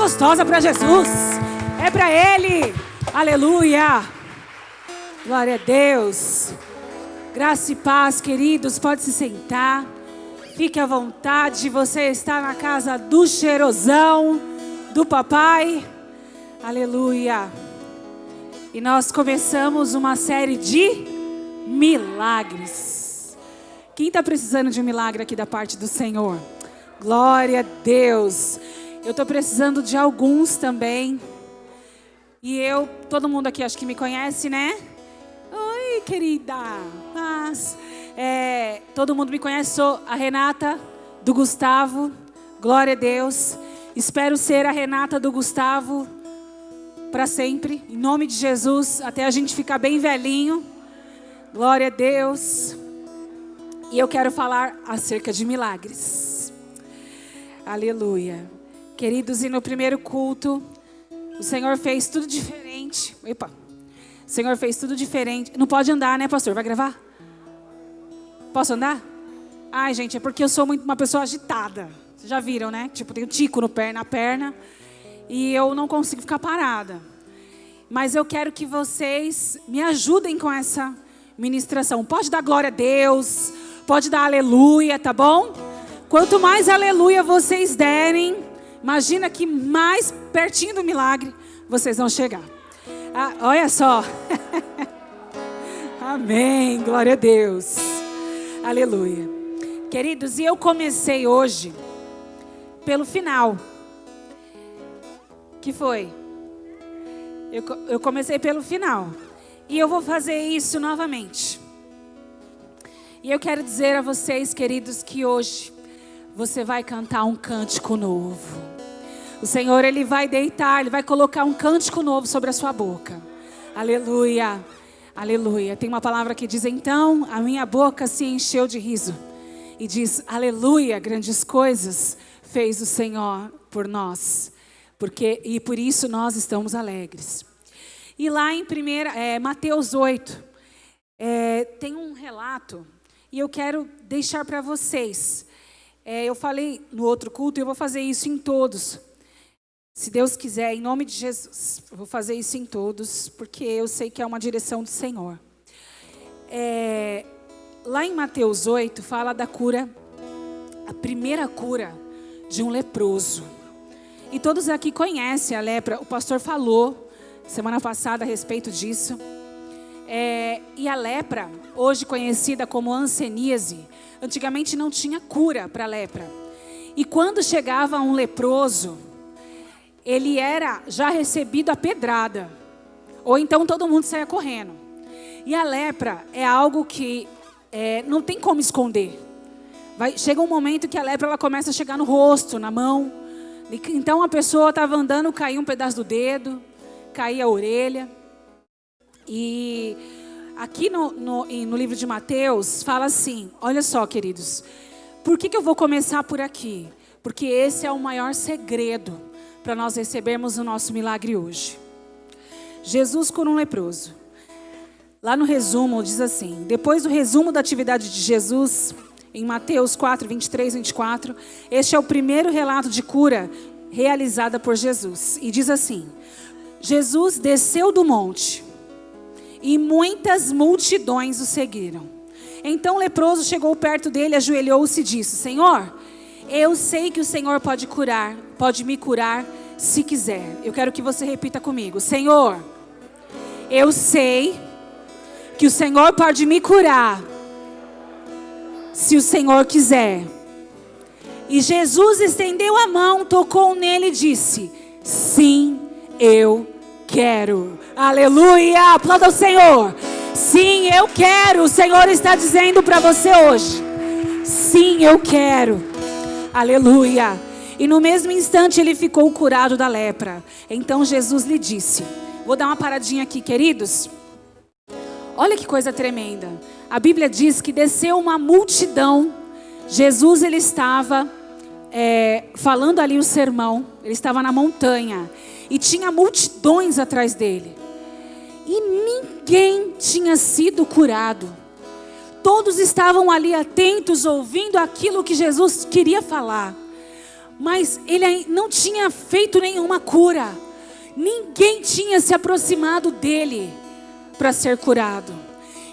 gostosa para Jesus. É para Ele. Aleluia. Glória a Deus. Graça e paz, queridos. Pode se sentar. Fique à vontade. Você está na casa do cheirosão, do papai. Aleluia. E nós começamos uma série de milagres. Quem está precisando de um milagre aqui da parte do Senhor? Glória a Deus. Eu estou precisando de alguns também. E todo mundo aqui acho que me conhece, né? Oi, querida. Mas, todo mundo me conhece, sou a Renata do Gustavo. Glória a Deus. Espero ser a Renata do Gustavo para sempre. Em nome de Jesus, até a gente ficar bem velhinho. Glória a Deus. E eu quero falar acerca de milagres. Aleluia. Queridos, e no primeiro culto, o Senhor fez tudo diferente. Epa. O Senhor fez tudo diferente. Não pode andar, né, pastor? Vai gravar? Posso andar? Ai, gente, é porque eu sou uma pessoa agitada. Vocês já viram, né? Tipo, tenho tico na perna. E eu não consigo ficar parada. Mas eu quero que vocês me ajudem com essa ministração. Pode dar glória a Deus. Pode dar aleluia, tá bom? Quanto mais aleluia vocês derem, imagina que mais pertinho do milagre vocês vão chegar. Ah, olha só. Amém. Glória a Deus. Aleluia. Queridos, e eu comecei hoje pelo final. Que foi? Eu comecei pelo final. E eu vou fazer isso novamente. E eu quero dizer a vocês, queridos, que hoje você vai cantar um cântico novo. O Senhor, Ele vai colocar um cântico novo sobre a sua boca. Aleluia, aleluia. Tem uma palavra que diz, então, a minha boca se encheu de riso. E diz, aleluia, grandes coisas fez o Senhor por nós. E por isso nós estamos alegres. E lá em Mateus 8, tem um relato, e eu quero deixar para vocês. Eu falei no outro culto, e eu vou fazer isso em todos. Se Deus quiser, em nome de Jesus, eu vou fazer isso em todos, porque eu sei que é uma direção do Senhor. Lá em Mateus 8, fala da cura, a primeira cura de um leproso. E todos aqui conhecem a lepra, o pastor falou semana passada a respeito disso. E a lepra, hoje conhecida como hanseníase, antigamente não tinha cura para a lepra. E quando chegava um leproso, ele era já recebido a pedrada. Ou então todo mundo saia correndo. E a lepra é algo que não tem como esconder. Chega um momento que a lepra ela começa a chegar no rosto, na mão. Então a pessoa estava andando, caía um pedaço do dedo, caía a orelha. E aqui no livro de Mateus fala assim, olha só, queridos. Por que eu vou começar por aqui? Porque esse é o maior segredo para nós recebermos o nosso milagre hoje. Jesus cura um leproso. Lá no resumo diz assim, depois do resumo da atividade de Jesus, em Mateus 4, 23, 24, este é o primeiro relato de cura realizada por Jesus. E diz assim, Jesus desceu do monte e muitas multidões o seguiram. Então o leproso chegou perto dele, ajoelhou-se e disse, Senhor, eu sei que o Senhor pode me curar se quiser. Eu quero que você repita comigo. Senhor, eu sei que o Senhor pode me curar se o Senhor quiser. E Jesus estendeu a mão, tocou nele e disse, sim, eu quero. Aleluia, aplauda o Senhor. Sim, eu quero. O Senhor está dizendo para você hoje. Sim, eu quero. Aleluia. E no mesmo instante ele ficou curado da lepra. Então Jesus lhe disse, vou dar uma paradinha aqui, queridos. Olha que coisa tremenda. A Bíblia diz que desceu uma multidão. Jesus ele estava falando ali o sermão. Ele estava na montanha. E tinha multidões atrás dele. E ninguém tinha sido curado. Todos estavam ali atentos, ouvindo aquilo que Jesus queria falar. mas ele não tinha feito nenhuma cura. Ninguém tinha se aproximado dele para ser curado.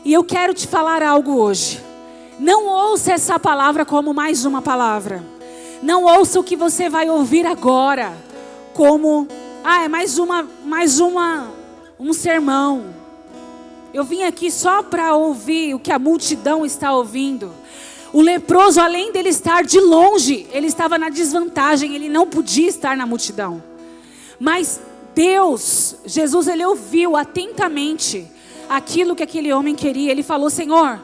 E eu quero te falar algo hoje. Não ouça essa palavra como mais uma palavra. Não ouça o que você vai ouvir agora como, é um sermão. Eu vim aqui só para ouvir o que a multidão está ouvindo. O leproso, além dele estar de longe, ele estava na desvantagem, ele não podia estar na multidão. Mas Deus, Jesus, ele ouviu atentamente aquilo que aquele homem queria. Ele falou: Senhor,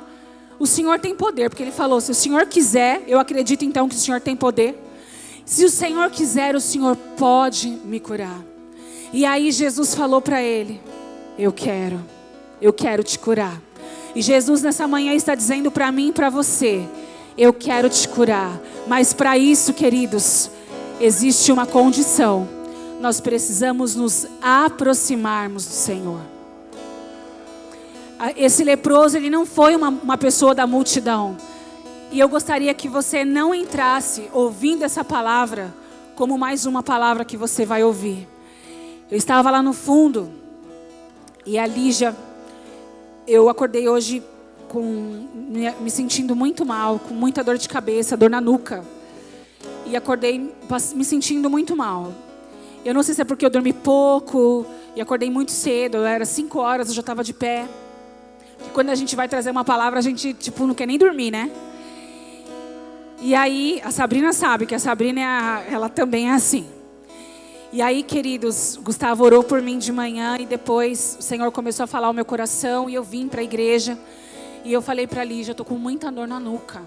o Senhor tem poder. Porque ele falou: se o Senhor quiser, eu acredito então que o Senhor tem poder. Se o Senhor quiser, o Senhor pode me curar. E aí Jesus falou para ele: eu quero te curar. E Jesus nessa manhã está dizendo para mim e para você: eu quero te curar. Mas para isso, queridos, existe uma condição. Nós precisamos nos aproximarmos do Senhor. Esse leproso, ele não foi uma pessoa da multidão. E eu gostaria que você não entrasse ouvindo essa palavra como mais uma palavra que você vai ouvir. Eu estava lá no fundo e a Lígia, eu acordei hoje me sentindo muito mal, com muita dor de cabeça, dor na nuca. E acordei me sentindo muito mal. Eu não sei se é porque eu dormi pouco e acordei muito cedo, era 5 horas, eu já estava de pé. E quando a gente vai trazer uma palavra, a gente não quer nem dormir, né? E aí, a Sabrina sabe que a Sabrina, ela também é assim. E aí, queridos, Gustavo orou por mim de manhã e depois o Senhor começou a falar ao meu coração e eu vim para a igreja. E eu falei para a Lígia: eu estou com muita dor na nuca.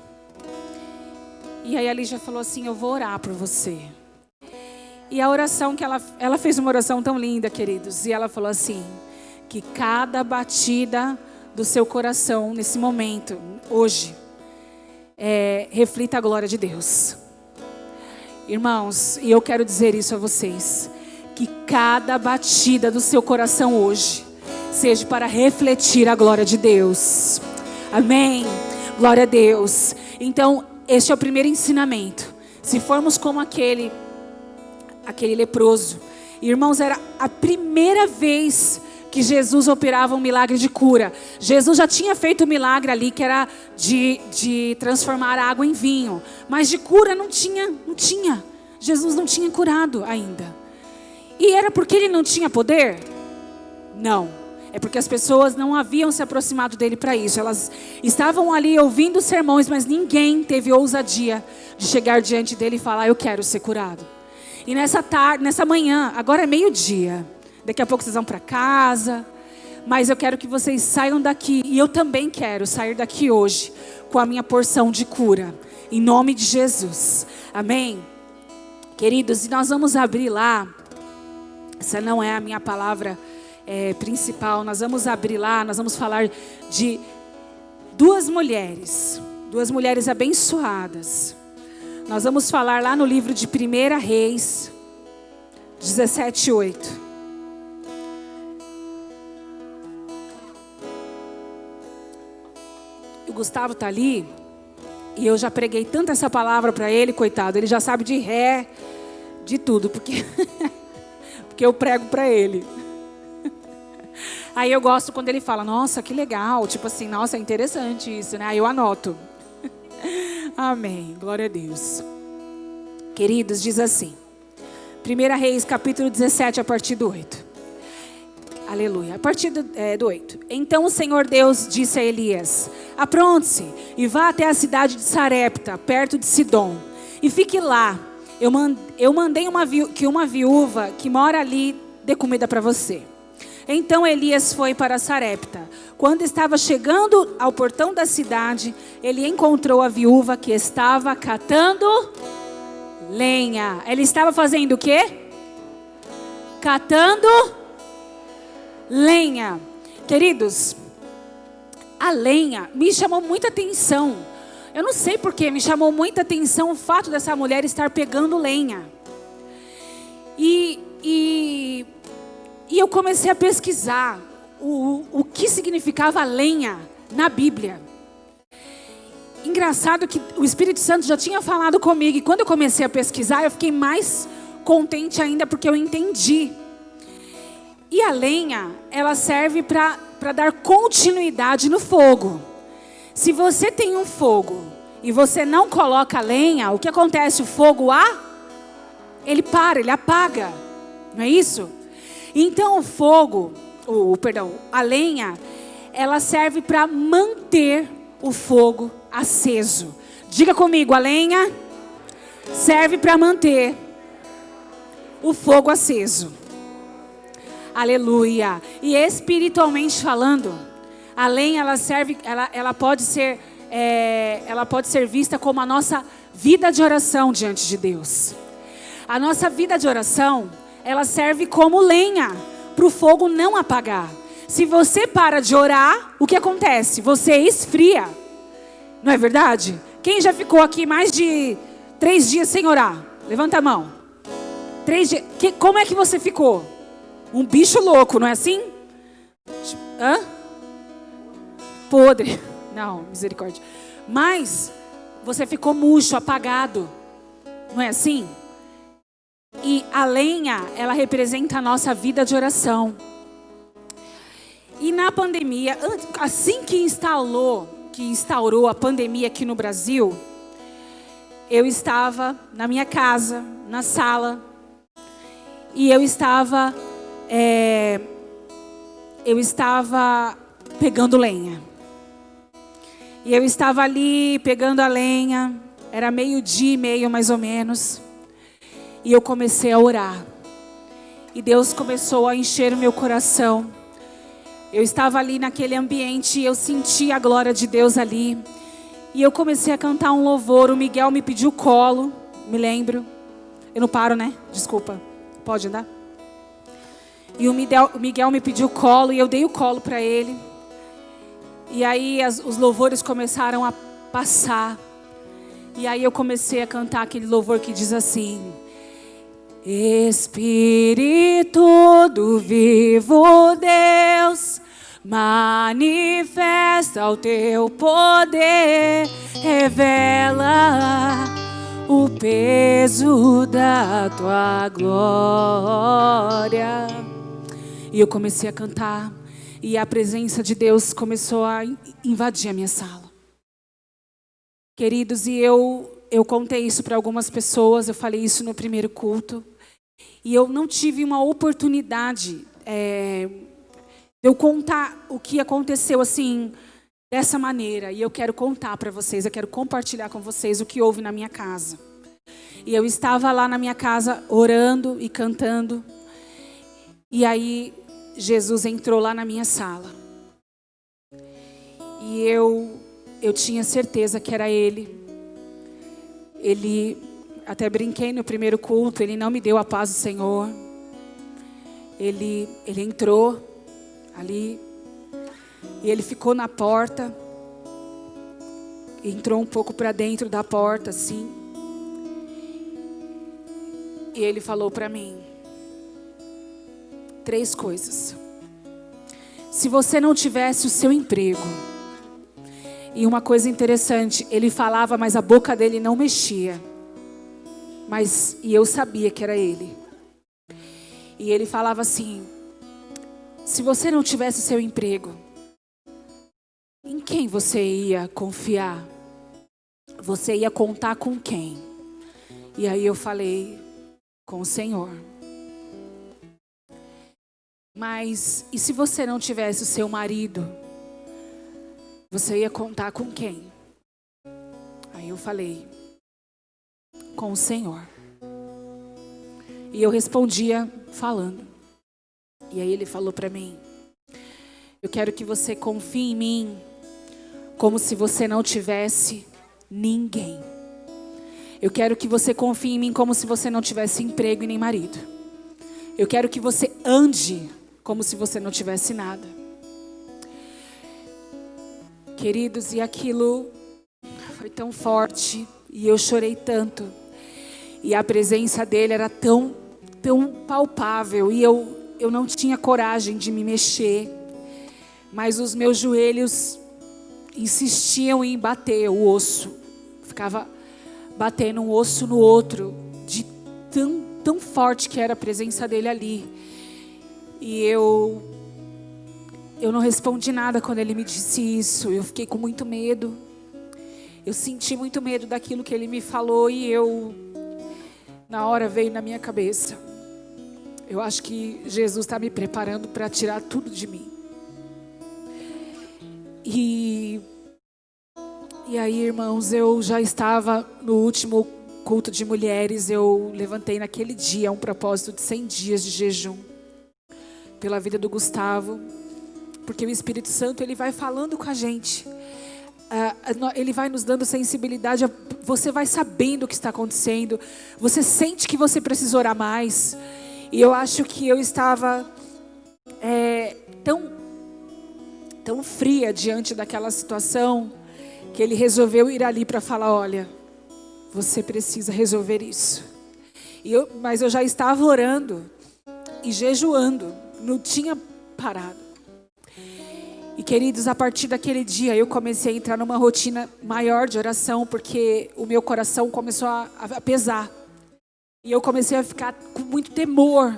E aí a Lígia falou assim: eu vou orar por você. E a oração que ela fez uma oração tão linda, queridos. E ela falou assim: que cada batida do seu coração nesse momento, hoje, reflita a glória de Deus. Irmãos, e eu quero dizer isso a vocês: que cada batida do seu coração hoje seja para refletir a glória de Deus. Amém? Glória a Deus. Então, este é o primeiro ensinamento. Se formos como aquele leproso, irmãos, era a primeira vez que Jesus operava um milagre de cura. Jesus já tinha feito um milagre ali, que era de transformar a água em vinho. Mas de cura não tinha. Jesus não tinha curado ainda. E era porque ele não tinha poder? Não. É porque as pessoas não haviam se aproximado dele para isso. Elas estavam ali ouvindo sermões, mas ninguém teve ousadia de chegar diante dele e falar: eu quero ser curado. E nessa manhã, agora é meio-dia. Daqui a pouco vocês vão para casa. Mas eu quero que vocês saiam daqui. E eu também quero sair daqui hoje com a minha porção de cura. Em nome de Jesus. Amém? Queridos, e nós vamos abrir lá. Essa não é a minha palavra principal. Nós vamos abrir lá. Nós vamos falar de duas mulheres abençoadas. Nós vamos falar lá no livro de 1 Reis 17:8. O Gustavo está ali e eu já preguei tanto essa palavra para ele, coitado. Ele já sabe de ré, de tudo, porque eu prego para ele. Aí eu gosto quando ele fala: nossa, que legal, tipo assim, nossa, é interessante isso, né? Aí eu anoto. Amém, glória a Deus. Queridos, diz assim, 1 Reis capítulo 17, a partir do 8. Aleluia, a partir do 8. Então o Senhor Deus disse a Elias: apronte-se e vá até a cidade de Sarepta, perto de Sidom, e fique lá. Eu mandei que uma viúva que mora ali dê comida para você. Então Elias foi para Sarepta. Quando estava chegando ao portão da cidade, ele encontrou a viúva que estava catando lenha. Ele estava fazendo o quê? Catando lenha. Queridos, a lenha me chamou muita atenção. Eu não sei porquê, me chamou muita atenção o fato dessa mulher estar pegando lenha. E eu comecei a pesquisar o que significava lenha na Bíblia. Em engraçado que o Espírito Santo já tinha falado comigo. E quando eu comecei a pesquisar, eu fiquei mais contente ainda porque eu entendi. E a lenha, ela serve para dar continuidade no fogo. Se você tem um fogo e você não coloca lenha, o que acontece? O fogo ele para, ele apaga. Não é isso? Então o fogo, a lenha, ela serve para manter o fogo aceso. Diga comigo, a lenha serve para manter o fogo aceso. Aleluia. E espiritualmente falando, a lenha ela pode ser vista como a nossa vida de oração diante de Deus. A nossa vida de oração, ela serve como lenha para o fogo não apagar. Se você para de orar, o que acontece? Você esfria. Não é verdade? Quem já ficou aqui mais de 3 dias sem orar? Levanta a mão. 3 dias. Como é que você ficou? Um bicho louco, não é assim? Podre. Não, misericórdia. Mas você ficou murcho, apagado. Não é assim? E a lenha, ela representa a nossa vida de oração. E na pandemia, assim que instaurou a pandemia aqui no Brasil, eu estava na minha casa, na sala, e eu estava pegando lenha. E eu estava ali pegando a lenha, era 12:30 mais ou menos, e eu comecei a orar. E Deus começou a encher o meu coração. Eu estava ali naquele ambiente e eu senti a glória de Deus ali. E eu comecei a cantar um louvor. O Miguel me pediu colo, me lembro. Eu não paro, né? Desculpa. Pode andar? E o Miguel me pediu colo e eu dei o colo para ele. E aí os louvores começaram a passar. E aí eu comecei a cantar aquele louvor que diz assim: Espírito do vivo Deus, manifesta o teu poder, revela o peso da tua glória. E eu comecei a cantar, e a presença de Deus começou a invadir a minha sala. Queridos, e eu contei isso para algumas pessoas, eu falei isso no primeiro culto, e eu não tive uma oportunidade de eu contar o que aconteceu assim, dessa maneira. E eu quero contar para vocês, eu quero compartilhar com vocês o que houve na minha casa. E eu estava lá na minha casa orando e cantando. E aí Jesus entrou lá na minha sala. E eu tinha certeza que era Ele. Ele, até brinquei no primeiro culto, Ele não me deu a paz do Senhor. Ele entrou ali, e Ele ficou na porta, entrou um pouco para dentro da porta, assim, e Ele falou para mim 3 coisas. Se você não tivesse o seu emprego, e uma coisa interessante, Ele falava, mas a boca dele não mexia, e eu sabia que era Ele, e Ele falava assim: se você não tivesse seu emprego, em quem você ia confiar? Você ia contar com quem? E aí eu falei, com o Senhor. Mas, e se você não tivesse o seu marido? Você ia contar com quem? Aí eu falei, com o Senhor. E eu respondia falando. E aí Ele falou para mim: eu quero que você confie em mim como se você não tivesse ninguém. Eu quero que você confie em mim como se você não tivesse emprego e nem marido. Eu quero que você ande como se você não tivesse nada. Queridos, e aquilo foi tão forte, e eu chorei tanto, e a presença dele era tão palpável, e eu não tinha coragem de me mexer, mas os meus joelhos insistiam em bater o osso. Ficava batendo um osso no outro, de tão forte que era a presença dele ali. E eu não respondi nada quando ele me disse isso. Eu fiquei com muito medo. Eu senti muito medo daquilo que ele me falou e na hora veio na minha cabeça: eu acho que Jesus está me preparando para tirar tudo de mim. E aí, irmãos, eu já estava no último culto de mulheres. Eu levantei naquele dia um propósito de 100 dias de jejum pela vida do Gustavo, porque o Espírito Santo, ele vai falando com a gente. Ele vai nos dando sensibilidade. Você vai sabendo o que está acontecendo. Você sente que você precisa orar mais. E eu acho que eu estava tão fria diante daquela situação, que ele resolveu ir ali para falar: olha, você precisa resolver isso. Mas eu já estava orando e jejuando, não tinha parado. E queridos, a partir daquele dia eu comecei a entrar numa rotina maior de oração, porque o meu coração começou a pesar. E eu comecei a ficar com muito temor.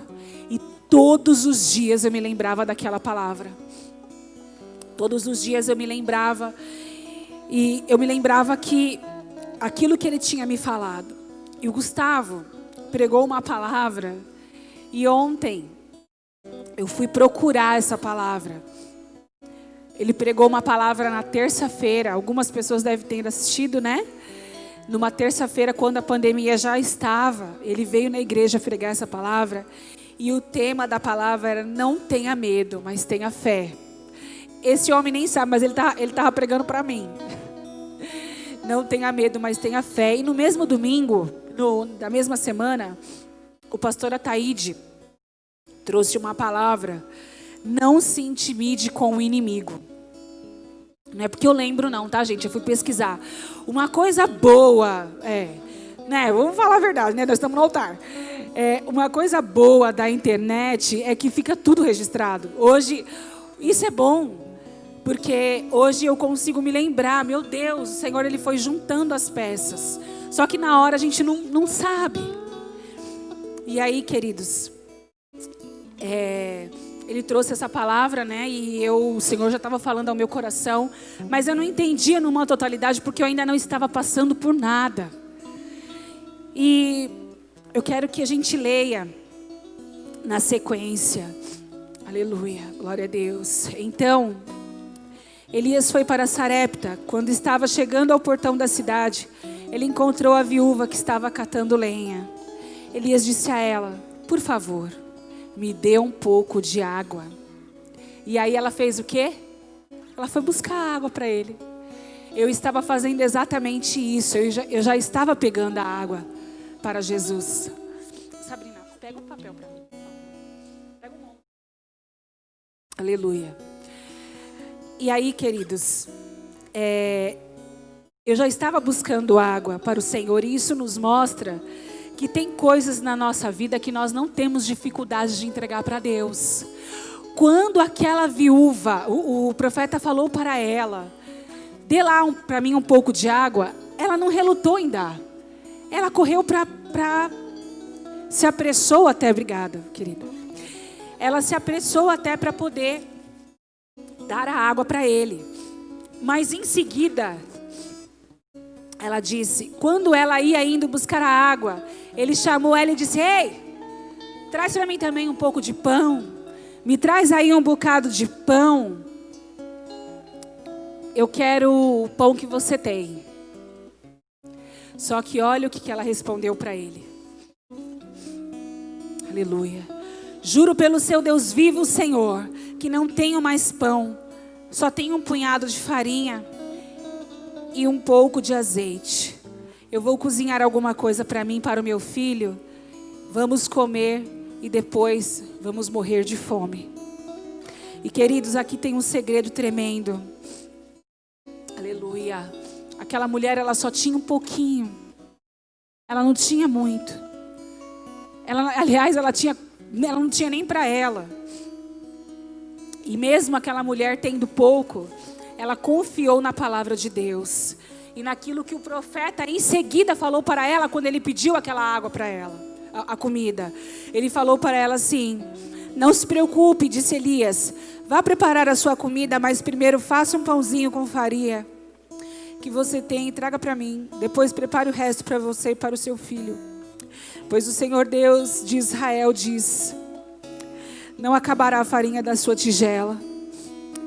E todos os dias eu me lembrava daquela palavra. Todos os dias eu me lembrava. E eu me lembrava que aquilo que ele tinha me falado. E o Gustavo pregou uma palavra. E ontem eu fui procurar essa palavra. Ele pregou uma palavra na terça-feira. Algumas pessoas devem ter assistido, né? Numa terça-feira, quando a pandemia já estava, ele veio na igreja pregar essa palavra. E o tema da palavra era: não tenha medo, mas tenha fé. Esse homem nem sabe, mas ele estava pregando para mim. Não tenha medo, mas tenha fé. E no mesmo domingo, da mesma semana, o pastor Ataíde trouxe uma palavra: não se intimide com o inimigo. Não é porque eu lembro não, tá, gente? Eu fui pesquisar. Uma coisa boa, né? Vamos falar a verdade, né? Nós estamos no altar. Uma coisa boa da internet é que fica tudo registrado. Hoje, isso é bom. Porque hoje eu consigo me lembrar: meu Deus, o Senhor, ele foi juntando as peças. Só que na hora a gente não sabe. E aí, queridos, ele trouxe essa palavra, né? E o Senhor já estava falando ao meu coração. Mas eu não entendia numa totalidade, porque eu ainda não estava passando por nada. E eu quero que a gente leia na sequência. Aleluia, glória a Deus. Então, Elias foi para Sarepta. Quando estava chegando ao portão da cidade, ele encontrou a viúva que estava catando lenha. Elias disse a ela: por favor, me dê um pouco de água. E aí ela fez o quê? Ela foi buscar água para ele. Eu estava fazendo exatamente isso. Eu já estava pegando a água para Jesus. Sabrina, pega um papel para mim. Pega um monte. Aleluia. E aí, queridos, eu já estava buscando água para o Senhor. E isso nos mostra que tem coisas na nossa vida que nós não temos dificuldade de entregar para Deus. Quando aquela viúva, o profeta falou para ela: dê lá para mim um pouco de água, ela não relutou em dar. Ela correu se apressou até, obrigada, querida. Ela se apressou até para poder dar a água para ele. Mas em seguida, ela disse, quando ela ia indo buscar a água, ele chamou ela e disse: ei, traz para mim também um pouco de pão. Me traz aí um bocado de pão. Eu quero o pão que você tem. Só que olha o que ela respondeu para ele. Aleluia. Juro pelo seu Deus vivo, Senhor, que não tenho mais pão. Só tenho um punhado de farinha e um pouco de azeite. Eu vou cozinhar alguma coisa para mim e para o meu filho. Vamos comer e depois vamos morrer de fome. E queridos, aqui tem um segredo tremendo. Aleluia. Aquela mulher, ela só tinha um pouquinho. Ela não tinha muito. Aliás, ela não tinha nem para ela. E mesmo aquela mulher tendo pouco, ela confiou na palavra de Deus. E naquilo que o profeta em seguida falou para ela, quando ele pediu aquela água para ela, a comida. Ele falou para ela assim: não se preocupe, disse Elias, vá preparar a sua comida, mas primeiro faça um pãozinho com farinha que você tem e traga para mim. Depois prepare o resto para você e para o seu filho. Pois o Senhor Deus de Israel diz: não acabará a farinha da sua tigela,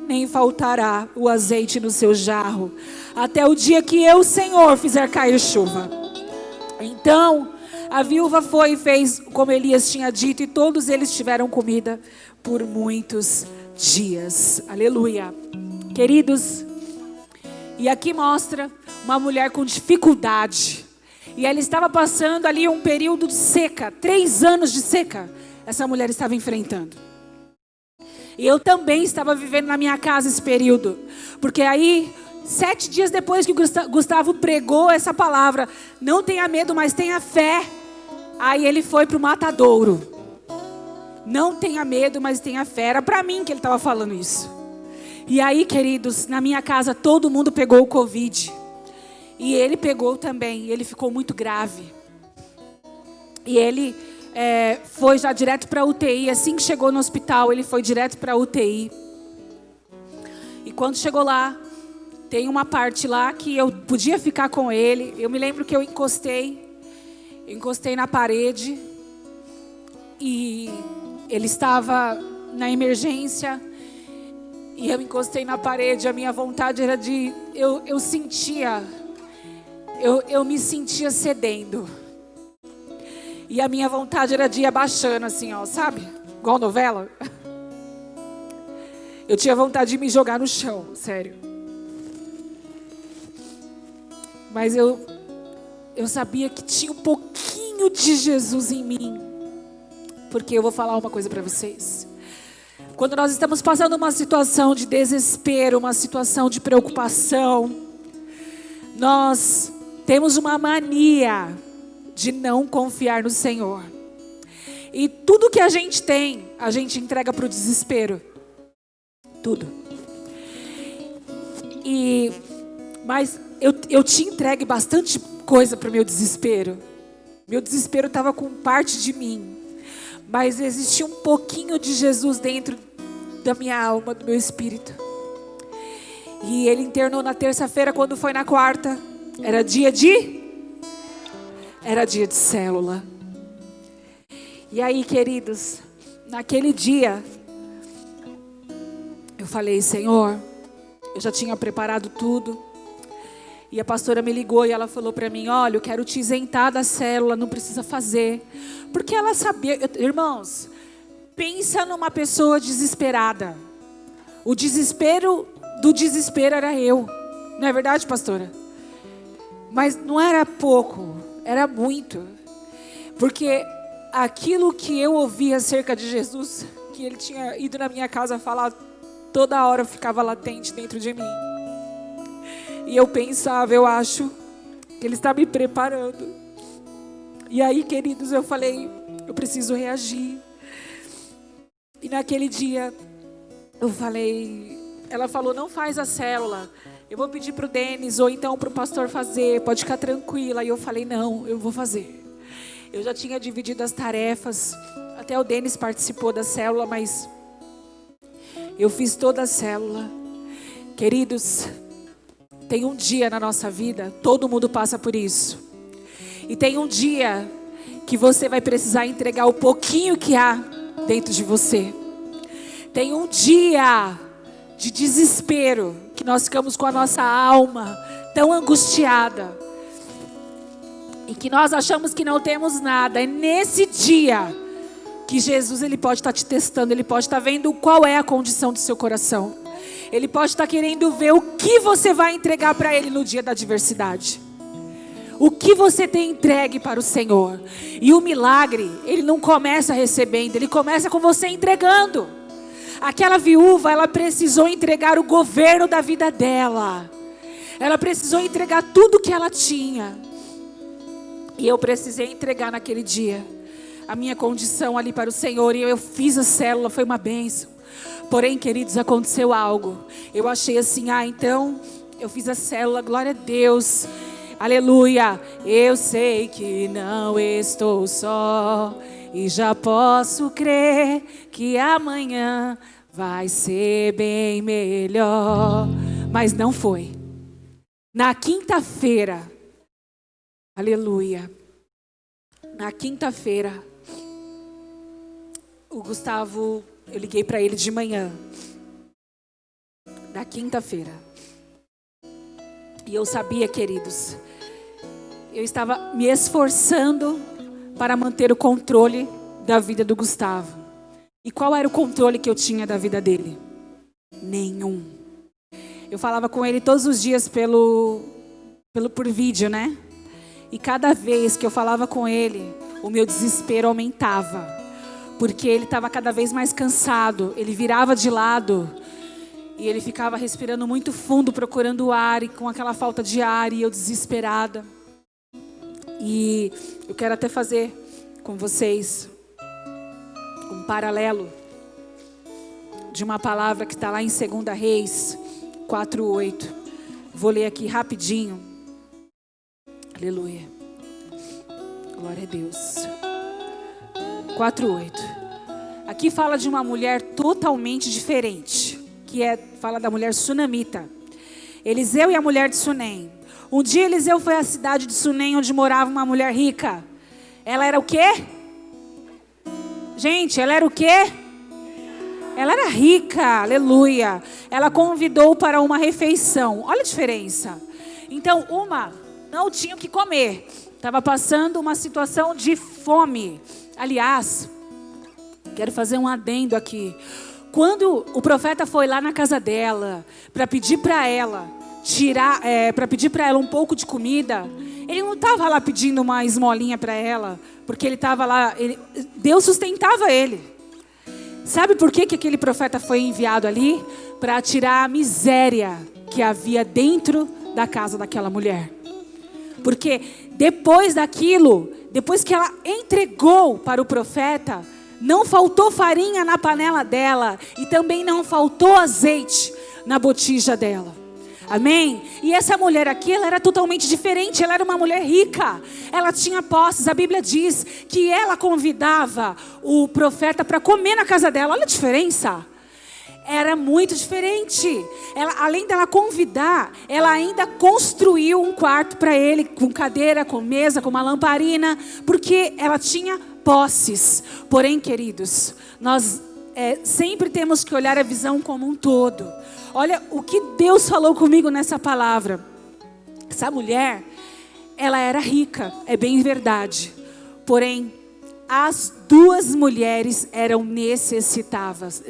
nem faltará o azeite no seu jarro, até o dia que eu, Senhor, fizer cair chuva. Então a viúva foi e fez como Elias tinha dito, e todos eles tiveram comida por muitos dias. Aleluia. Queridos, e aqui mostra uma mulher com dificuldade. E ela estava passando ali um período de seca, 3 anos de seca. Essa mulher estava enfrentando. E eu também estava vivendo na minha casa esse período. Porque aí, 7 dias depois que Gustavo pregou essa palavra, não tenha medo, mas tenha fé. Aí ele foi para o matadouro. Não tenha medo, mas tenha fé. Era para mim que ele estava falando isso. E aí, queridos, na minha casa todo mundo pegou o Covid. E ele pegou também. Ele ficou muito grave. E ele foi já direto para a UTI. Assim que chegou no hospital, ele foi direto para a UTI. E quando chegou lá, tem uma parte lá que eu podia ficar com ele. Eu me lembro que eu encostei na parede. E ele estava na emergência. E eu encostei na parede. A minha vontade era de... Eu me sentia cedendo. E a minha vontade era de ir abaixando assim, ó, sabe? Igual novela. Eu tinha vontade de me jogar no chão, sério. Mas eu sabia que tinha um pouquinho de Jesus em mim. Porque eu vou falar uma coisa para vocês. Quando nós estamos passando uma situação de desespero, uma situação de preocupação, nós temos uma mania de não confiar no Senhor. E tudo que a gente tem, a gente entrega para o desespero. Tudo. Mas eu tinha entregue bastante coisa para o meu desespero. Meu desespero estava com parte de mim. Mas existia um pouquinho de Jesus dentro da minha alma, do meu espírito. E ele internou na terça-feira. Quando foi na quarta, era dia de célula. E aí, queridos, naquele dia, eu falei: Senhor, eu já tinha preparado tudo. E a pastora me ligou e ela falou para mim: olha, eu quero te isentar da célula, não precisa fazer. Porque ela sabia, irmãos, pensa numa pessoa desesperada. O desespero do desespero era eu. Não é verdade, pastora? Mas não era pouco, era muito. Porque aquilo que eu ouvia acerca de Jesus, que ele tinha ido na minha casa falar, toda hora ficava latente dentro de mim. E eu pensava, eu acho que ele está me preparando. E aí, queridos, eu falei, eu preciso reagir. E naquele dia, eu falei, ela falou, não faz a célula. Eu vou pedir para o Denis, ou então para o pastor fazer, pode ficar tranquila. E eu falei, não, eu vou fazer. Eu já tinha dividido as tarefas, até o Denis participou da célula, mas eu fiz toda a célula. Queridos, tem um dia na nossa vida, todo mundo passa por isso. E tem um dia que você vai precisar entregar o pouquinho que há dentro de você. Tem um dia de desespero, que nós ficamos com a nossa alma tão angustiada. E que nós achamos que não temos nada. É nesse dia que Jesus, ele pode estar te testando, ele pode estar vendo qual é a condição do seu coração. Ele pode estar querendo ver o que você vai entregar para Ele no dia da adversidade. O que você tem entregue para o Senhor. E o milagre, ele não começa recebendo, ele começa com você entregando. Aquela viúva, ela precisou entregar o governo da vida dela. Ela precisou entregar tudo que ela tinha. E eu precisei entregar naquele dia a minha condição ali para o Senhor. E eu fiz a célula, foi uma bênção. Porém, queridos, aconteceu algo. Eu achei assim, então eu fiz a célula, glória a Deus. Aleluia. Eu sei que não estou só. E já posso crer que amanhã vai ser bem melhor. Mas não foi. Na quinta-feira, aleluia. Na quinta-feira, o Gustavo, eu liguei para ele de manhã. Na quinta-feira. E eu sabia, queridos, eu estava me esforçando para manter o controle da vida do Gustavo. E qual era o controle que eu tinha da vida dele? Nenhum. Eu falava com ele todos os dias por vídeo, né? E cada vez que eu falava com ele, o meu desespero aumentava. Porque ele estava cada vez mais cansado. Ele virava de lado e ele ficava respirando muito fundo, procurando ar, e com aquela falta de ar, e eu desesperada. E eu quero até fazer com vocês um paralelo de uma palavra que está lá em 2 Reis 4:8. Vou ler aqui rapidinho. Aleluia. Glória a Deus. 4:8. Aqui fala de uma mulher totalmente diferente, fala da mulher sunamita. Eliseu e a mulher de Sunem. Um dia Eliseu foi à cidade de Sunem, onde morava uma mulher rica. Ela era o quê? Gente, ela era o quê? Ela era rica, aleluia. Ela convidou para uma refeição. Olha a diferença. Então, uma não tinha o que comer. Estava passando uma situação de fome. Aliás, quero fazer um adendo aqui. Quando o profeta foi lá na casa dela para pedir para ela um pouco de comida, ele não estava lá pedindo uma esmolinha para ela, porque ele estava lá, Deus sustentava ele. Sabe por que aquele profeta foi enviado ali? Para tirar a miséria que havia dentro da casa daquela mulher. Porque depois daquilo, depois que ela entregou para o profeta, não faltou farinha na panela dela e também não faltou azeite na botija dela. Amém? E essa mulher aqui, ela era totalmente diferente. Ela era uma mulher rica. Ela tinha posses. A Bíblia diz que ela convidava o profeta para comer na casa dela. Olha a diferença. Era muito diferente. Ela, além dela convidar, ela ainda construiu um quarto para ele, com cadeira, com mesa, com uma lamparina, porque ela tinha posses. Porém, queridos, nós sempre temos que olhar a visão como um todo. Olha o que Deus falou comigo nessa palavra. Essa mulher, ela era rica, é bem verdade. Porém, as duas mulheres eram necessitadas.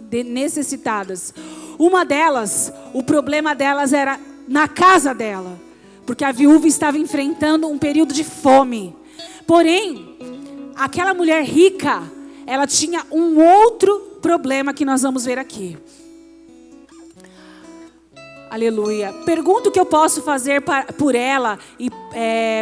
Uma delas, o problema delas era na casa dela, porque a viúva estava enfrentando um período de fome. Porém, aquela mulher rica, ela tinha um outro problema que nós vamos ver aqui. Aleluia. Pergunta o que eu posso fazer por ela e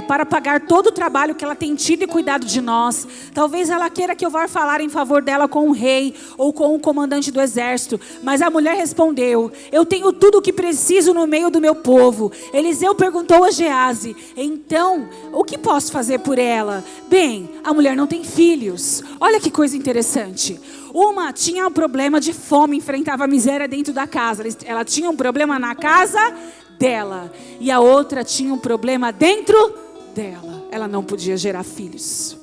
para pagar todo o trabalho que ela tem tido e cuidado de nós. Talvez ela queira que eu vá falar em favor dela com o rei ou com o comandante do exército. Mas a mulher respondeu: eu tenho tudo o que preciso no meio do meu povo. Eliseu perguntou a Geazi: então, o que posso fazer por ela? Bem, a mulher não tem filhos. Olha que coisa interessante. Uma tinha um problema de fome, enfrentava a miséria dentro da casa. Ela tinha um problema na casa dela. E a outra tinha um problema dentro dela. Ela não podia gerar filhos.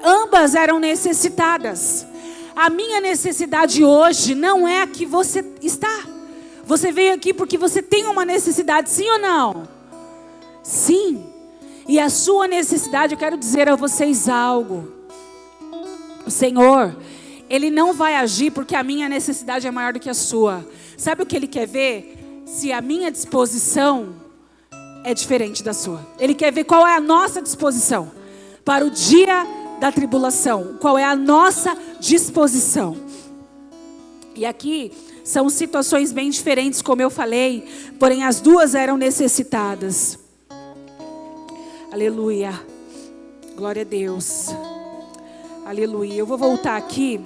Ambas eram necessitadas. A minha necessidade hoje não é a que você está. Você veio aqui porque você tem uma necessidade, sim ou não? Sim. E a sua necessidade, eu quero dizer a vocês algo. O Senhor, Ele não vai agir porque a minha necessidade é maior do que a sua. Sabe o que Ele quer ver? Se a minha disposição é diferente da sua. Ele quer ver qual é a nossa disposição para o dia da tribulação. Qual é a nossa disposição. E aqui são situações bem diferentes, como eu falei. Porém, as duas eram necessitadas. Aleluia. Glória a Deus. Aleluia. Eu vou voltar aqui.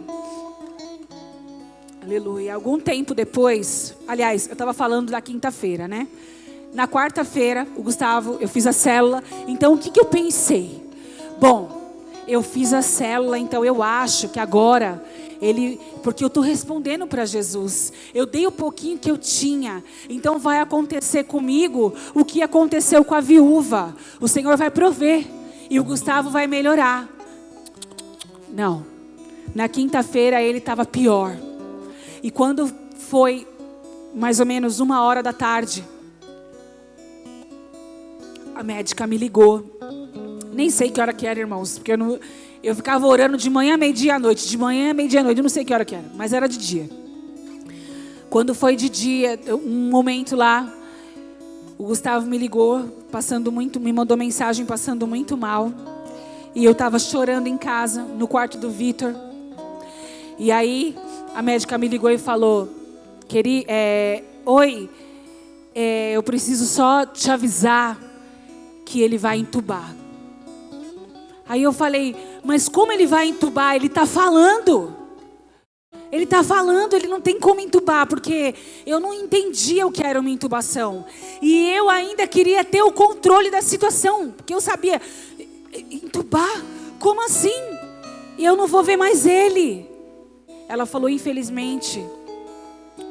Aleluia. Algum tempo depois, aliás, eu estava falando da quinta-feira, né? Na quarta-feira, o Gustavo, eu fiz a célula. Então, o que eu pensei? Bom, eu fiz a célula, então eu acho que agora porque eu estou respondendo para Jesus. Eu dei o pouquinho que eu tinha. Então vai acontecer comigo o que aconteceu com a viúva. O Senhor vai prover e o Gustavo vai melhorar. Não. Na quinta-feira ele estava pior. E quando foi mais ou menos 1h da tarde, a médica me ligou. Nem sei que hora que era, irmãos, porque eu ficava orando de manhã, meio-dia à noite. De manhã, meio-dia à noite, eu não sei que hora que era, mas era de dia. Quando foi de dia, um momento lá, o Gustavo me ligou, me mandou mensagem, passando muito mal. E eu estava chorando em casa, no quarto do Vitor. E aí, a médica me ligou e falou: oi, eu preciso só te avisar que ele vai entubar. Aí eu falei: mas como ele vai entubar? Ele está falando. Ele está falando, ele não tem como entubar, porque eu não entendia o que era uma intubação. E eu ainda queria ter o controle da situação, porque eu sabia, entubar? Como assim? E eu não vou ver mais ele. Ela falou: infelizmente,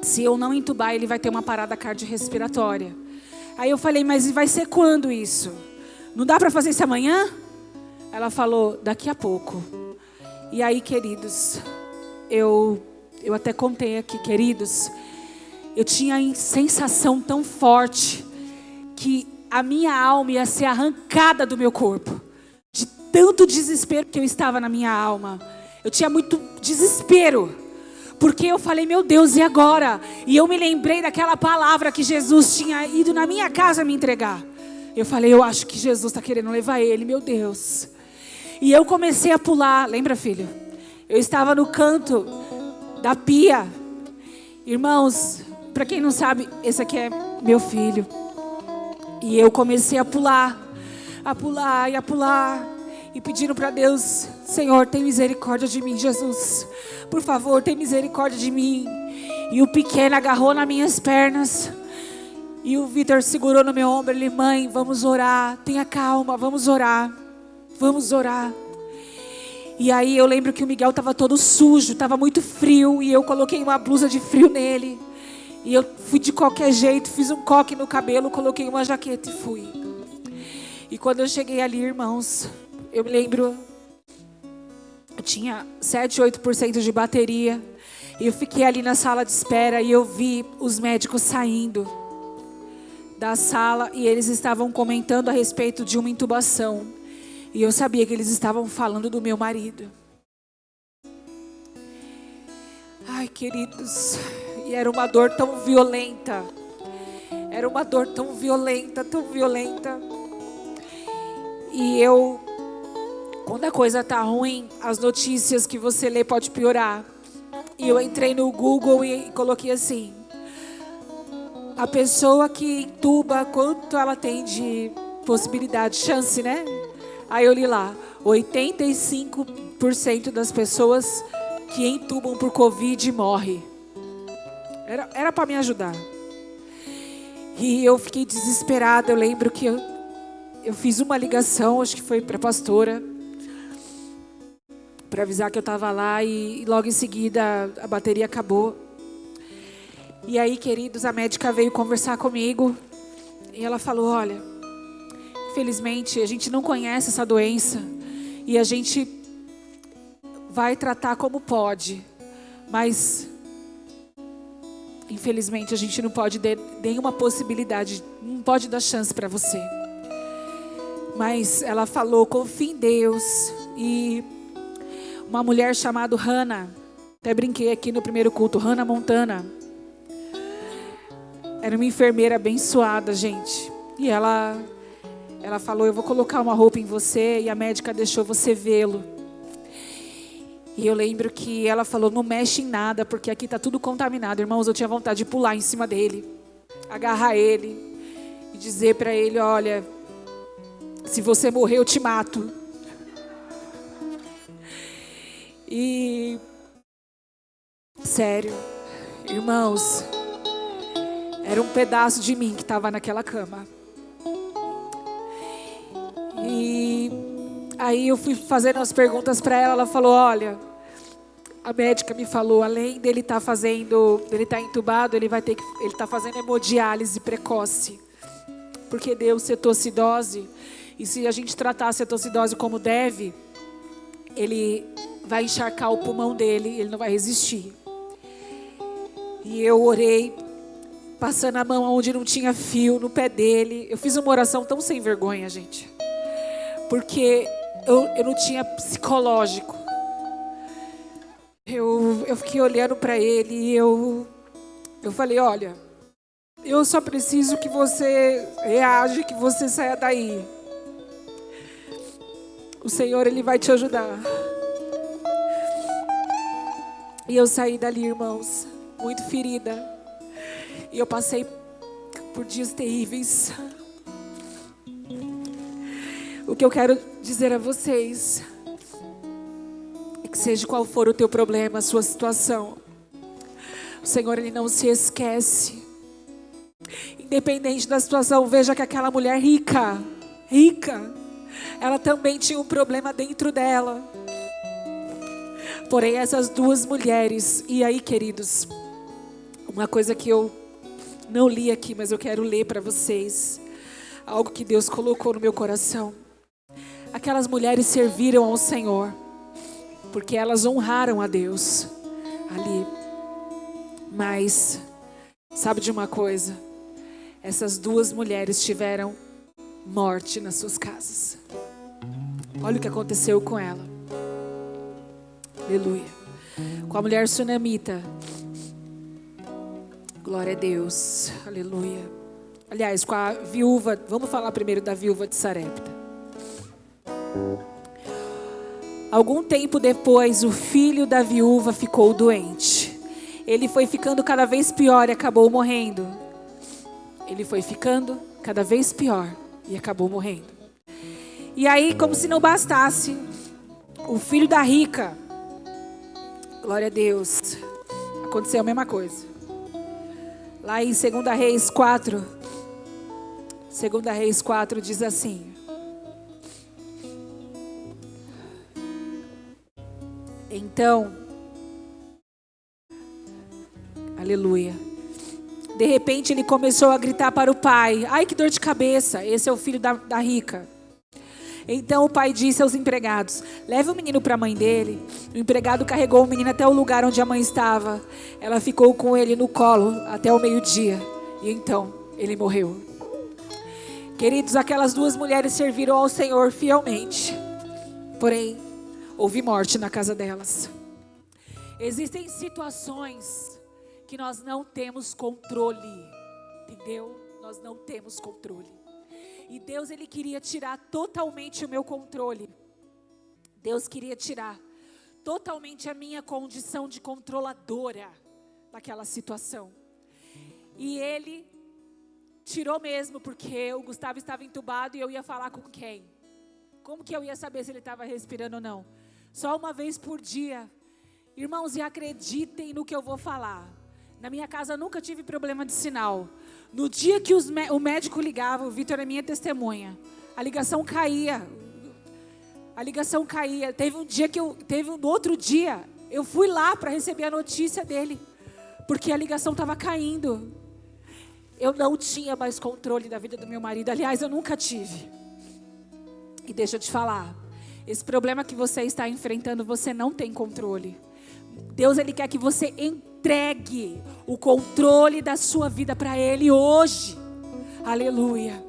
se eu não entubar, ele vai ter uma parada cardiorrespiratória. Aí eu falei: mas vai ser quando isso? Não dá para fazer isso amanhã? Ela falou: daqui a pouco. E aí, queridos, eu até contei aqui, queridos, eu tinha a sensação tão forte que a minha alma ia ser arrancada do meu corpo, de tanto desespero que eu estava na minha alma. Eu tinha muito desespero, porque eu falei: meu Deus, e agora? E eu me lembrei daquela palavra que Jesus tinha ido na minha casa me entregar. Eu falei: eu acho que Jesus está querendo levar ele, meu Deus. E eu comecei a pular. Lembra, filho? Eu estava no canto da pia. Irmãos, para quem não sabe, esse aqui é meu filho. E eu comecei a pular. E pedindo para Deus: Senhor, tem misericórdia de mim, Jesus. Por favor, tem misericórdia de mim. E o pequeno agarrou nas minhas pernas. E o Vitor segurou no meu ombro. Ele: mãe, vamos orar. Tenha calma, vamos orar. Vamos orar. E aí eu lembro que o Miguel estava todo sujo, estava muito frio. E eu coloquei uma blusa de frio nele. E eu fui de qualquer jeito, fiz um coque no cabelo, coloquei uma jaqueta e fui. E quando eu cheguei ali, irmãos, eu me lembro, eu tinha 7, 8% de bateria. E eu fiquei ali na sala de espera e eu vi os médicos saindo da sala. E eles estavam comentando a respeito de uma intubação. E eu sabia que eles estavam falando do meu marido. Ai, queridos, e era uma dor tão violenta. Era uma dor tão violenta, tão violenta. E quando a coisa tá ruim, as notícias que você lê pode piorar. E eu entrei no Google e coloquei assim: a pessoa que intuba, quanto ela tem de possibilidade, chance, né? Aí eu li lá: 85% das pessoas que entubam por Covid morrem. Era para me ajudar. E eu fiquei desesperada. Eu lembro que eu fiz uma ligação, acho que foi para a pastora, para avisar que eu estava lá. E logo em seguida a bateria acabou. E aí, queridos, a médica veio conversar comigo. E ela falou: olha, infelizmente a gente não conhece essa doença. E a gente vai tratar como pode. Mas infelizmente a gente não pode dar nenhuma possibilidade, não pode dar chance para você. Mas ela falou: confie em Deus. E uma mulher chamada Hannah, até brinquei aqui no primeiro culto, Hannah Montana, era uma enfermeira abençoada, gente. E ela falou: eu vou colocar uma roupa em você. E a médica deixou você vê-lo. E eu lembro que ela falou: não mexe em nada, porque aqui está tudo contaminado. Irmãos, eu tinha vontade de pular em cima dele, agarrar ele e dizer para ele: olha, se você morrer eu te mato. E, sério, irmãos, era um pedaço de mim que estava naquela cama. E aí eu fui fazendo as perguntas para ela. Ela falou: olha, a médica me falou, além dele estar entubado, ele está fazendo hemodiálise precoce, porque deu cetoacidose. E se a gente tratar a cetoacidose como deve, ele vai encharcar o pulmão dele, ele não vai resistir. E eu orei, passando a mão onde não tinha fio, no pé dele. Eu fiz uma oração tão sem vergonha, gente, porque eu não tinha psicológico. Eu fiquei olhando para ele e eu falei: olha, eu só preciso que você reaja, que você saia daí. O Senhor, Ele vai te ajudar. E eu saí dali, irmãos, muito ferida. E eu passei por dias terríveis. O que eu quero dizer a vocês é que seja qual for o teu problema, a sua situação, o Senhor, Ele não se esquece. Independente da situação, veja que aquela mulher rica, ela também tinha um problema dentro dela. Porém, essas duas mulheres, e aí, queridos, uma coisa que eu não li aqui, mas eu quero ler para vocês, algo que Deus colocou no meu coração. Aquelas mulheres serviram ao Senhor, porque elas honraram a Deus ali. Mas, sabe de uma coisa? Essas duas mulheres tiveram morte nas suas casas. Olha o que aconteceu com ela. Aleluia. Com a mulher sunamita. Glória a Deus. Aleluia. Aliás, com a viúva. Vamos falar primeiro da viúva de Sarepta. Algum tempo depois, o filho da viúva ficou doente. Ele foi ficando cada vez pior e acabou morrendo. Ele foi ficando cada vez pior e acabou morrendo. E aí, como se não bastasse, o filho da rica, glória a Deus, aconteceu a mesma coisa. Lá em 2 Reis 4, 2 Reis 4 diz assim: então, aleluia, de repente ele começou a gritar para o pai: ai, que dor de cabeça, esse é o filho da rica. Então o pai disse aos empregados: leve o menino para a mãe dele. O empregado carregou o menino até o lugar onde a mãe estava. Ela ficou com ele no colo até o meio-dia. E então ele morreu. Queridos, aquelas duas mulheres serviram ao Senhor fielmente. Porém, houve morte na casa delas. Existem situações que nós não temos controle. Entendeu? Nós não temos controle. E Deus, Ele queria tirar totalmente o meu controle. Deus queria tirar totalmente a minha condição de controladora daquela situação. E Ele tirou mesmo, porque o Gustavo estava entubado e eu ia falar com quem? Como que eu ia saber se ele estava respirando ou não? Só uma vez por dia. Irmãos, e acreditem no que eu vou falar. Na minha casa nunca tive problema de sinal. No dia que o médico ligava, o Vitor é minha testemunha, a ligação caía. Teve um outro dia, eu fui lá para receber a notícia dele, porque a ligação estava caindo. Eu não tinha mais controle da vida do meu marido. Aliás, eu nunca tive. E deixa eu te falar, esse problema que você está enfrentando, você não tem controle. Deus, Ele quer que você entregue o controle da sua vida para Ele hoje. Aleluia.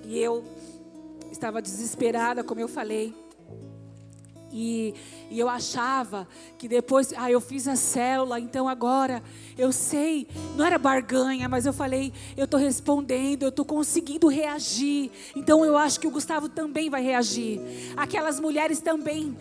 E eu estava desesperada, como eu falei. E eu achava que depois, eu fiz a célula, então agora eu sei, não era barganha, mas eu falei, eu estou respondendo, eu estou conseguindo reagir, então eu acho que o Gustavo também vai reagir. Aquelas mulheres também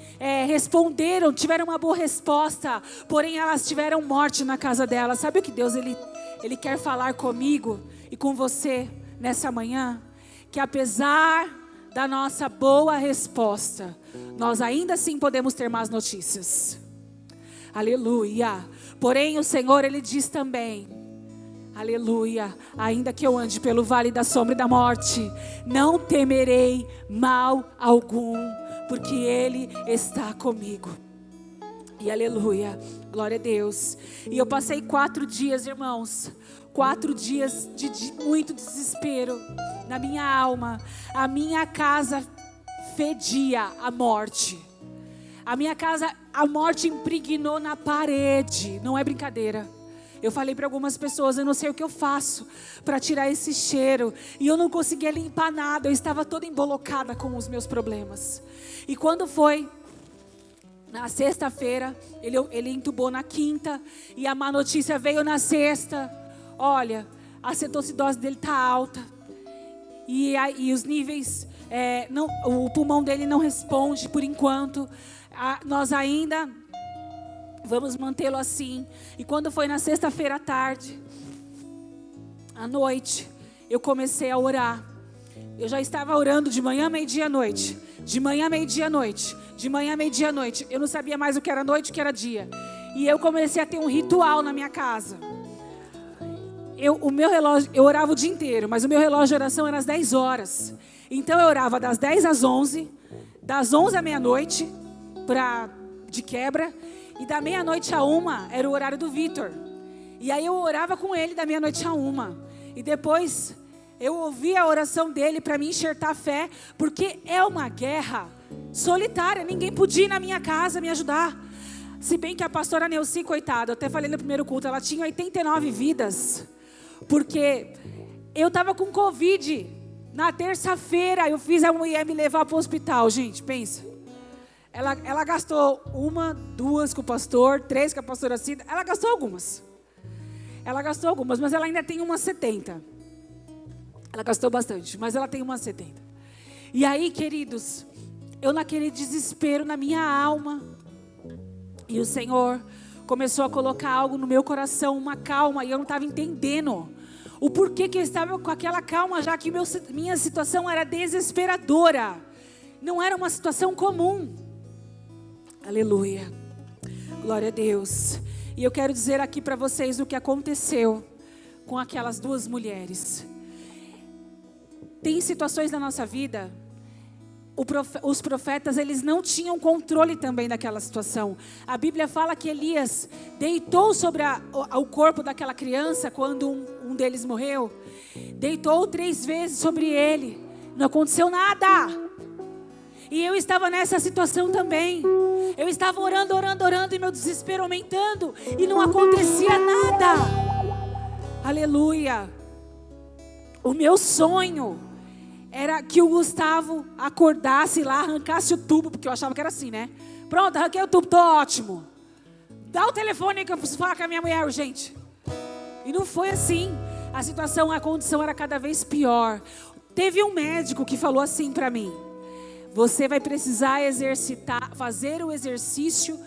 responderam, tiveram uma boa resposta, porém elas tiveram morte na casa delas. Sabe o que Deus ele quer falar comigo e com você nessa manhã? Que apesar da nossa boa resposta, nós ainda assim podemos ter más notícias. Aleluia. Porém o Senhor, Ele diz também, aleluia, ainda que eu ande pelo vale da sombra e da morte, não temerei mal algum, porque Ele está comigo. E aleluia, glória a Deus. E eu passei 4 dias, irmãos, 4 dias de muito desespero na minha alma. A minha casa fedia a morte. A minha casa, a morte impregnou na parede. Não é brincadeira. Eu falei para algumas pessoas, eu não sei o que eu faço para tirar esse cheiro. E eu não conseguia limpar nada, eu estava toda embolocada com os meus problemas. E quando foi na sexta-feira, ele entubou na quinta, e a má notícia veio na sexta. Olha, a cetoacidose dele está alta, e os níveis, o pulmão dele não responde por enquanto. Nós ainda vamos mantê-lo assim. E quando foi na sexta-feira à tarde, à noite, eu comecei a orar. Eu já estava orando de manhã, meio-dia, à noite. De manhã, meio-dia, à noite. De manhã, meio-dia, à noite. Eu não sabia mais o que era noite e o que era dia. E eu comecei a ter um ritual na minha casa. O meu relógio, eu orava o dia inteiro, mas o meu relógio de oração era às 10 horas. Então eu orava das 10 às 11, das 11 à meia-noite, de quebra, e da meia-noite a 1 era o horário do Vitor. E aí eu orava com ele da meia-noite a 1. E depois eu ouvia a oração dele para me enxertar a fé, porque é uma guerra solitária, ninguém podia ir na minha casa me ajudar. Se bem que a pastora Neuci, coitada, eu até falei no primeiro culto, ela tinha 89 vidas, porque eu estava com Covid. Na terça-feira eu fiz a mulher me levar para o hospital, gente, pensa. Ela gastou 1, 2 com o pastor, 3 com a pastora Cida, ela gastou algumas, mas ela ainda tem umas 70. Ela gastou bastante, mas ela tem umas 70. E aí, queridos, eu naquele desespero na minha alma, e o Senhor começou a colocar algo no meu coração, uma calma, e eu não estava entendendo o porquê que eu estava com aquela calma, já que minha situação era desesperadora, não era uma situação comum. Aleluia, glória a Deus. E eu quero dizer aqui para vocês o que aconteceu com aquelas 2 mulheres. Tem situações na nossa vida, os profetas, eles não tinham controle também daquela situação. A Bíblia fala que Elias deitou sobre o corpo daquela criança, quando um deles morreu. Deitou 3 vezes sobre ele, não aconteceu nada. E eu estava nessa situação também. Eu estava orando, e meu desespero aumentando, e não acontecia nada. Aleluia. O meu sonho era que o Gustavo acordasse lá, arrancasse o tubo, porque eu achava que era assim, né? Pronto, arranquei o tubo, tô ótimo. Dá o telefone aí que eu preciso falar com a minha mulher urgente. E não foi assim. A situação, a condição era cada vez pior. Teve um médico que falou assim para mim: você vai precisar fazer o exercício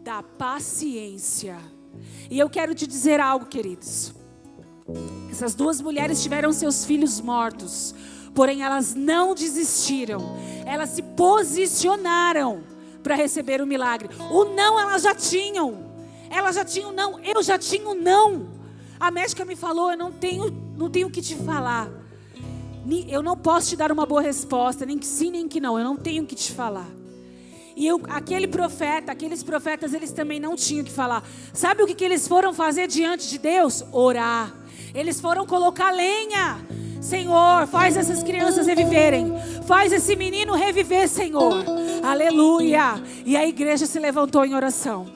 da paciência. E eu quero te dizer algo, queridos. Essas 2 mulheres tiveram seus filhos mortos, porém elas não desistiram. Elas se posicionaram para receber o milagre. O não elas já tinham. Elas já tinham não, eu já tinha o não. A médica me falou: eu não tenho o que te falar. Eu não posso te dar uma boa resposta, nem que sim, nem que não. Eu não tenho o que te falar. E aqueles profetas, eles também não tinham o que falar. Sabe o que eles foram fazer diante de Deus? Orar. Eles foram colocar lenha. Senhor, faz essas crianças reviverem. Faz esse menino reviver, Senhor. Aleluia. E a igreja se levantou em oração.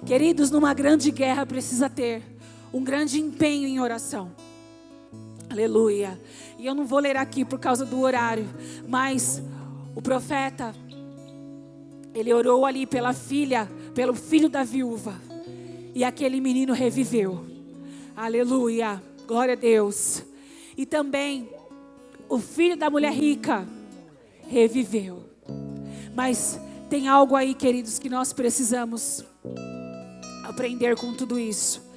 Queridos, numa grande guerra precisa ter um grande empenho em oração. Aleluia. E eu não vou ler aqui por causa do horário, mas o profeta, ele orou ali pela filha, pelo filho da viúva, e aquele menino reviveu. Aleluia, glória a Deus. E também o filho da mulher rica reviveu. Mas tem algo aí, queridos, que nós precisamos aprender com tudo isso.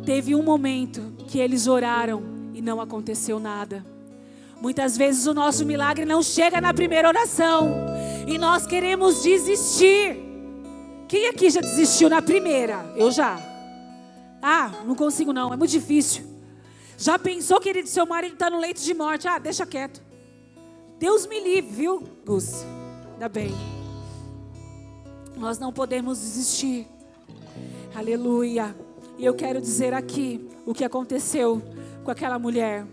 Teve um momento que eles oraram e não aconteceu nada. Muitas vezes o nosso milagre não chega na primeira oração. E nós queremos desistir. Quem aqui já desistiu na primeira? Eu já. Não consigo não, é muito difícil. Já pensou, querido, seu marido está no leito de morte? Deixa quieto. Deus me livre, viu, Gus? Ainda bem. Nós não podemos desistir. Aleluia. E eu quero dizer aqui o que aconteceu com aquela mulher.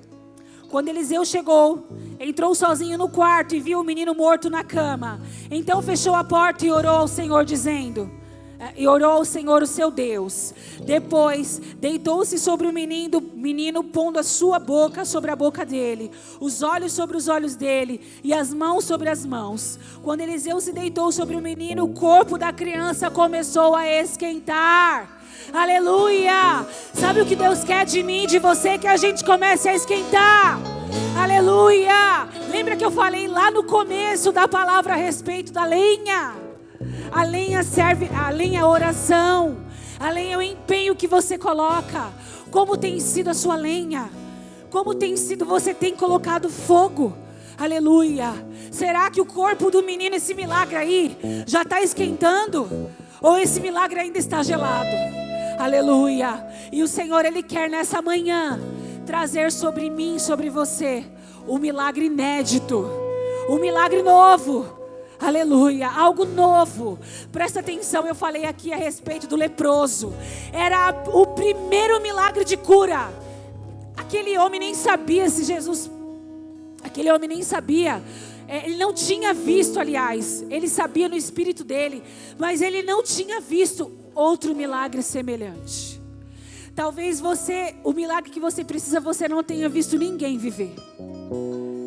Quando Eliseu chegou, entrou sozinho no quarto e viu o menino morto na cama. Então fechou a porta e orou ao Senhor e orou ao Senhor o seu Deus. Depois deitou-se sobre o menino, pondo a sua boca sobre a boca dele, os olhos sobre os olhos dele e as mãos sobre as mãos. Quando Eliseu se deitou sobre o menino, o corpo da criança começou a esquentar. Aleluia! Sabe o que Deus quer de mim e de você? Que a gente comece a esquentar. Aleluia! Lembra que eu falei lá no começo da palavra a respeito da lenha? A lenha serve, a lenha é oração. A lenha é o empenho que você coloca. Como tem sido a sua lenha? Como tem sido, você tem colocado fogo? Aleluia! Será que o corpo do menino, esse milagre aí, já está esquentando? Ou esse milagre ainda está gelado? Aleluia! E o Senhor, Ele quer nessa manhã trazer sobre mim, sobre você, um milagre inédito, um milagre novo. Aleluia, algo novo. Presta atenção, eu falei aqui a respeito do leproso. Era o primeiro milagre de cura. Aquele homem nem sabia se Jesus... Aquele homem nem sabia. Ele não tinha visto, aliás. Ele sabia no espírito dele. Mas ele não tinha visto outro milagre semelhante. Talvez o milagre que você precisa, você não tenha visto ninguém viver.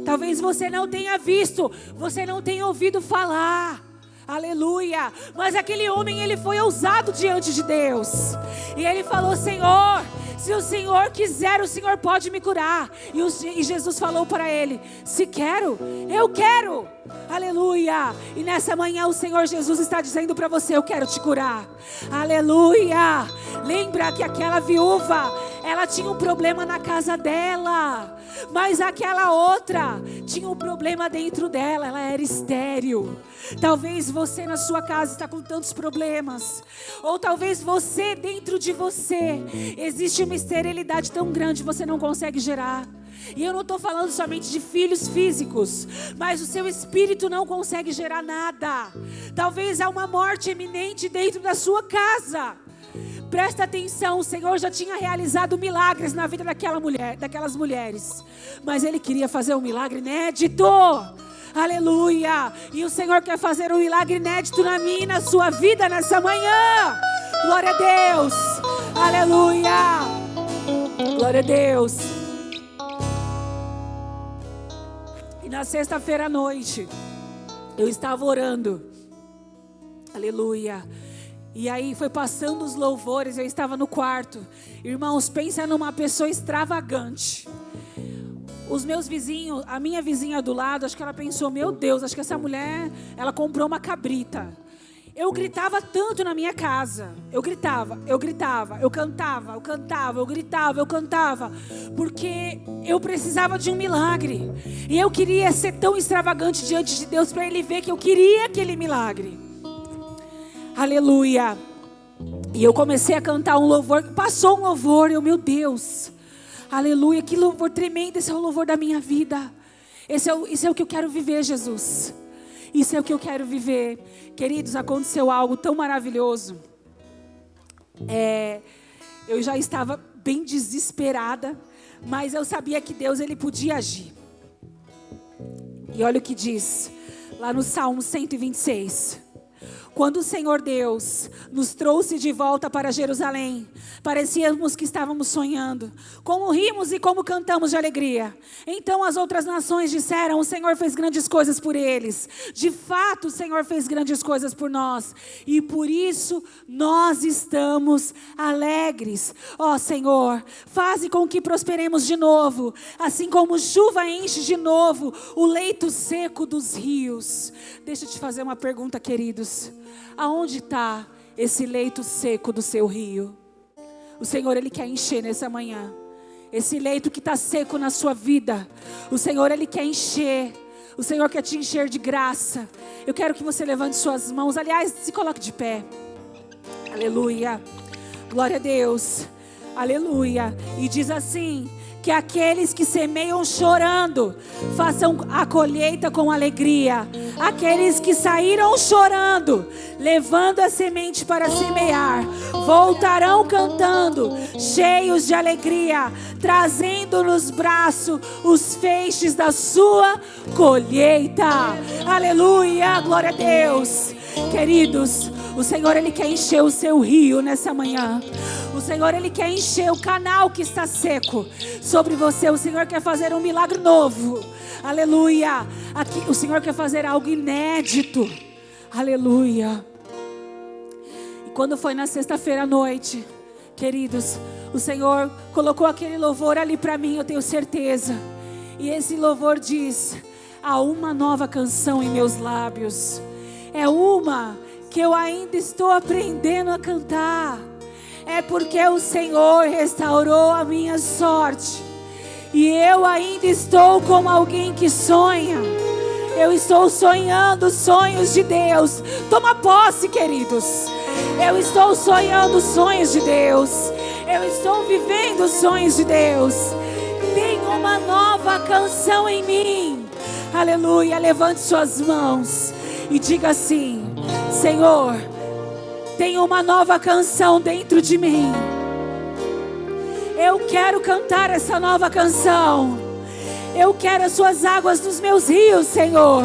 Talvez você não tenha visto, você não tenha ouvido falar. Aleluia. Mas aquele homem, ele foi ousado diante de Deus. E ele falou: Senhor, se o Senhor quiser, o Senhor pode me curar. E Jesus falou para ele: se quero, eu quero. Aleluia. E nessa manhã o Senhor Jesus está dizendo para você: eu quero te curar. Aleluia. Lembra que aquela viúva, ela tinha um problema na casa dela, mas aquela outra tinha um problema dentro dela. Ela era estéril. Talvez você na sua casa está com tantos problemas, ou talvez você, dentro de você, existe uma esterilidade tão grande, você não consegue gerar. E eu não estou falando somente de filhos físicos, mas o seu espírito não consegue gerar nada. Talvez há uma morte iminente dentro da sua casa. Presta atenção, o Senhor já tinha realizado milagres na vida daquelas mulheres, mas Ele queria fazer um milagre inédito. Aleluia. E o Senhor quer fazer um milagre inédito na minha e na sua vida nessa manhã. Glória a Deus. Aleluia. Glória a Deus. E na sexta-feira à noite, eu estava orando. Aleluia. E aí foi passando os louvores, eu estava no quarto. Irmãos, pensa numa pessoa extravagante. Os meus vizinhos, a minha vizinha do lado, acho que ela pensou: meu Deus, acho que essa mulher, ela comprou uma cabrita. Eu gritava tanto na minha casa. Eu gritava, eu cantava, porque eu precisava de um milagre. E eu queria ser tão extravagante diante de Deus para Ele ver que eu queria aquele milagre. Aleluia. E eu comecei a cantar um louvor, passou um louvor, meu Deus, aleluia, que louvor tremendo, esse é o louvor da minha vida. Isso é o que eu quero viver, Jesus. Isso é o que eu quero viver. Queridos, aconteceu algo tão maravilhoso. Eu já estava bem desesperada, mas eu sabia que Deus, Ele podia agir. E olha o que diz lá no Salmo 126. Quando o Senhor Deus nos trouxe de volta para Jerusalém, parecíamos que estávamos sonhando. Como rimos e como cantamos de alegria. Então as outras nações disseram: o Senhor fez grandes coisas por eles. De fato, o Senhor fez grandes coisas por nós. E por isso nós estamos alegres. Ó Senhor, faze com que prosperemos de novo. Assim como chuva enche de novo o leito seco dos rios. Deixa eu te fazer uma pergunta, queridos. Aonde está esse leito seco do seu rio? O Senhor, Ele quer encher nessa manhã. Esse leito que está seco na sua vida, o Senhor, Ele quer encher. O Senhor quer te encher de graça. Eu quero que você levante suas mãos. Aliás, se coloque de pé. Aleluia. Glória a Deus. Aleluia. E diz assim: que aqueles que semeiam chorando façam a colheita com alegria. Aqueles que saíram chorando, levando a semente para semear, voltarão cantando, cheios de alegria, trazendo nos braços os feixes da sua colheita. Aleluia, glória a Deus. Queridos, o Senhor, Ele quer encher o seu rio nessa manhã. O Senhor, Ele quer encher o canal que está seco sobre você. O Senhor quer fazer um milagre novo. Aleluia. Aqui, o Senhor quer fazer algo inédito. Aleluia. E quando foi na sexta-feira à noite, queridos, o Senhor colocou aquele louvor ali para mim, eu tenho certeza. E esse louvor diz: há uma nova canção em meus lábios. É uma que eu ainda estou aprendendo a cantar. É porque o Senhor restaurou a minha sorte. E eu ainda estou como alguém que sonha. Eu estou sonhando sonhos de Deus. Toma posse, queridos. Eu estou sonhando sonhos de Deus. Eu estou vivendo sonhos de Deus. Tem uma nova canção em mim. Aleluia. Levante suas mãos e diga assim: Senhor, tem uma nova canção dentro de mim. Eu quero cantar essa nova canção. Eu quero as suas águas nos meus rios, Senhor.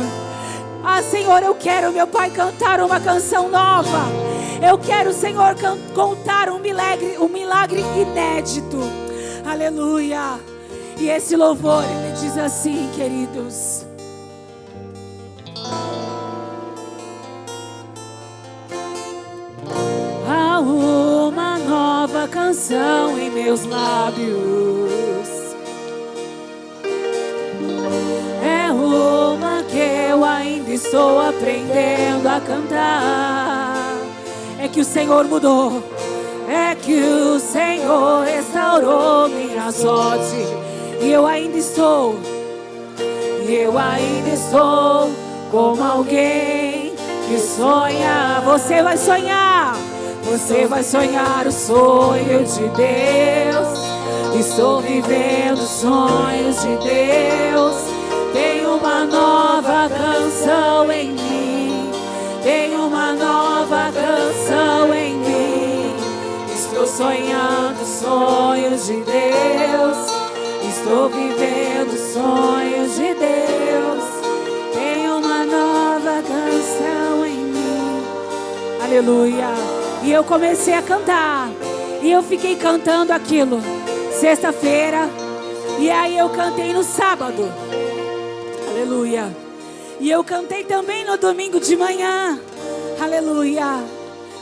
Ah, Senhor, eu quero, meu Pai, cantar uma canção nova. Eu quero, Senhor, contar um milagre inédito. Aleluia. E esse louvor, ele diz assim, queridos: há uma nova canção em meus lábios. É uma que eu ainda estou aprendendo a cantar. É que o Senhor mudou. É que o Senhor restaurou minha sorte. E eu ainda estou como alguém que sonha. Você vai sonhar. Você vai sonhar o sonho de Deus. Estou vivendo sonhos de Deus. Tem uma nova canção em mim. Tem uma nova canção em mim. Estou sonhando sonhos de Deus. Estou vivendo sonhos de Deus. Tem uma nova canção em mim. Aleluia. E eu comecei a cantar. E eu fiquei cantando aquilo sexta-feira. E aí eu cantei no sábado. Aleluia. E eu cantei também no domingo de manhã. Aleluia.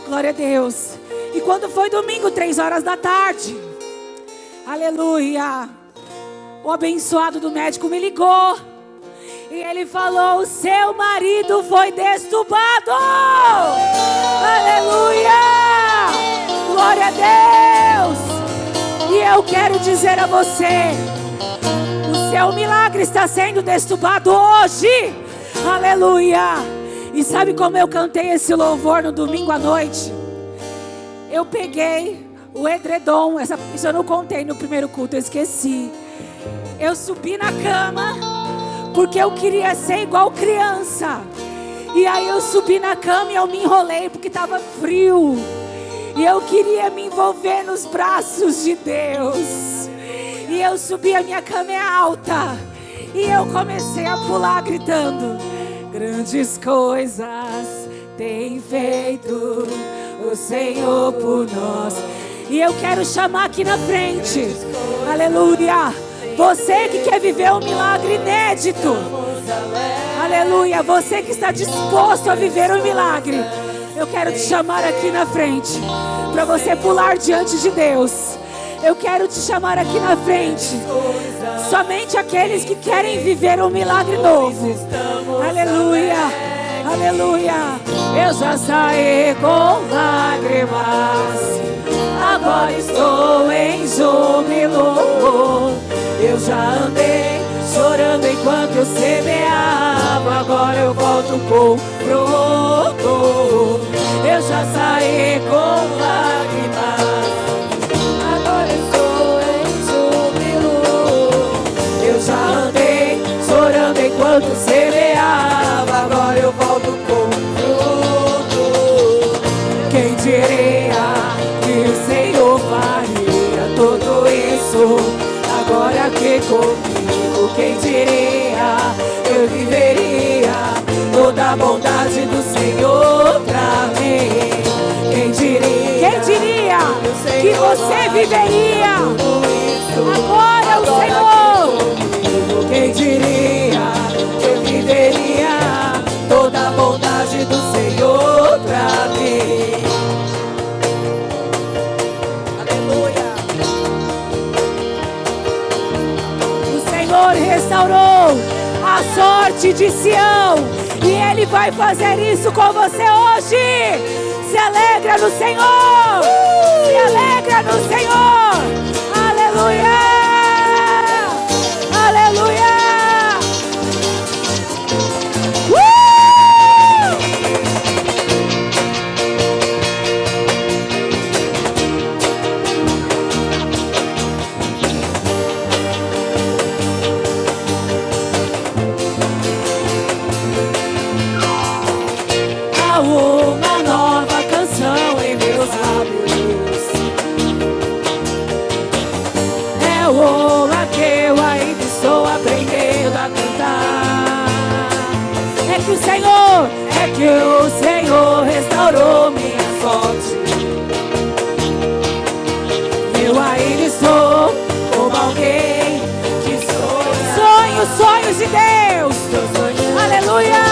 Glória a Deus. E quando foi domingo, 3 horas da tarde, aleluia, o abençoado do médico me ligou. E ele falou: o seu marido foi destubado. Aleluia. Glória a Deus. E eu quero dizer a você: o seu milagre está sendo destubado hoje. Aleluia. E sabe como eu cantei esse louvor no domingo à noite? Eu peguei o edredom. Isso eu não contei no primeiro culto, eu esqueci. Eu subi na cama, porque eu queria ser igual criança. E aí eu subi na cama e eu me enrolei, porque estava frio. E eu queria me envolver nos braços de Deus. E eu subi, a minha cama é alta. E eu comecei a pular gritando: grandes coisas tem feito o Senhor por nós. E eu quero chamar aqui na frente, aleluia, você que quer viver um milagre inédito. Aleluia, você que está disposto a viver um milagre. Eu quero te chamar aqui na frente, para você pular diante de Deus. Eu quero te chamar aqui na frente. Somente aqueles que querem viver um milagre novo. Aleluia, aleluia. Eu já saí com lágrimas, agora estou em júbilo. Eu já andei chorando chorando enquanto eu semeava, agora eu volto com fruto. Eu já saí com lágrimas, agora estou em júbilo. Eu já andei chorando enquanto semeava, agora eu volto com fruto. Quem diria que o Senhor faria tudo isso agora aqui comigo? Quem diria eu viveria toda a bondade do Senhor pra mim? Quem diria que você viveria agora o Senhor? Quem diria eu viveria toda a bondade do Senhor pra mim? Aleluia. O Senhor restaurou a sorte de Sião e Ele vai fazer isso com você hoje. Se alegra no Senhor, se alegra no Senhor. Aleluia, aleluia. Há uma nova canção em meus lábios, é uma que eu ainda estou aprendendo a cantar. É que o Senhor restaurou minha sorte. Eu ainda estou como alguém que sonha sonhos de Deus. Aleluia.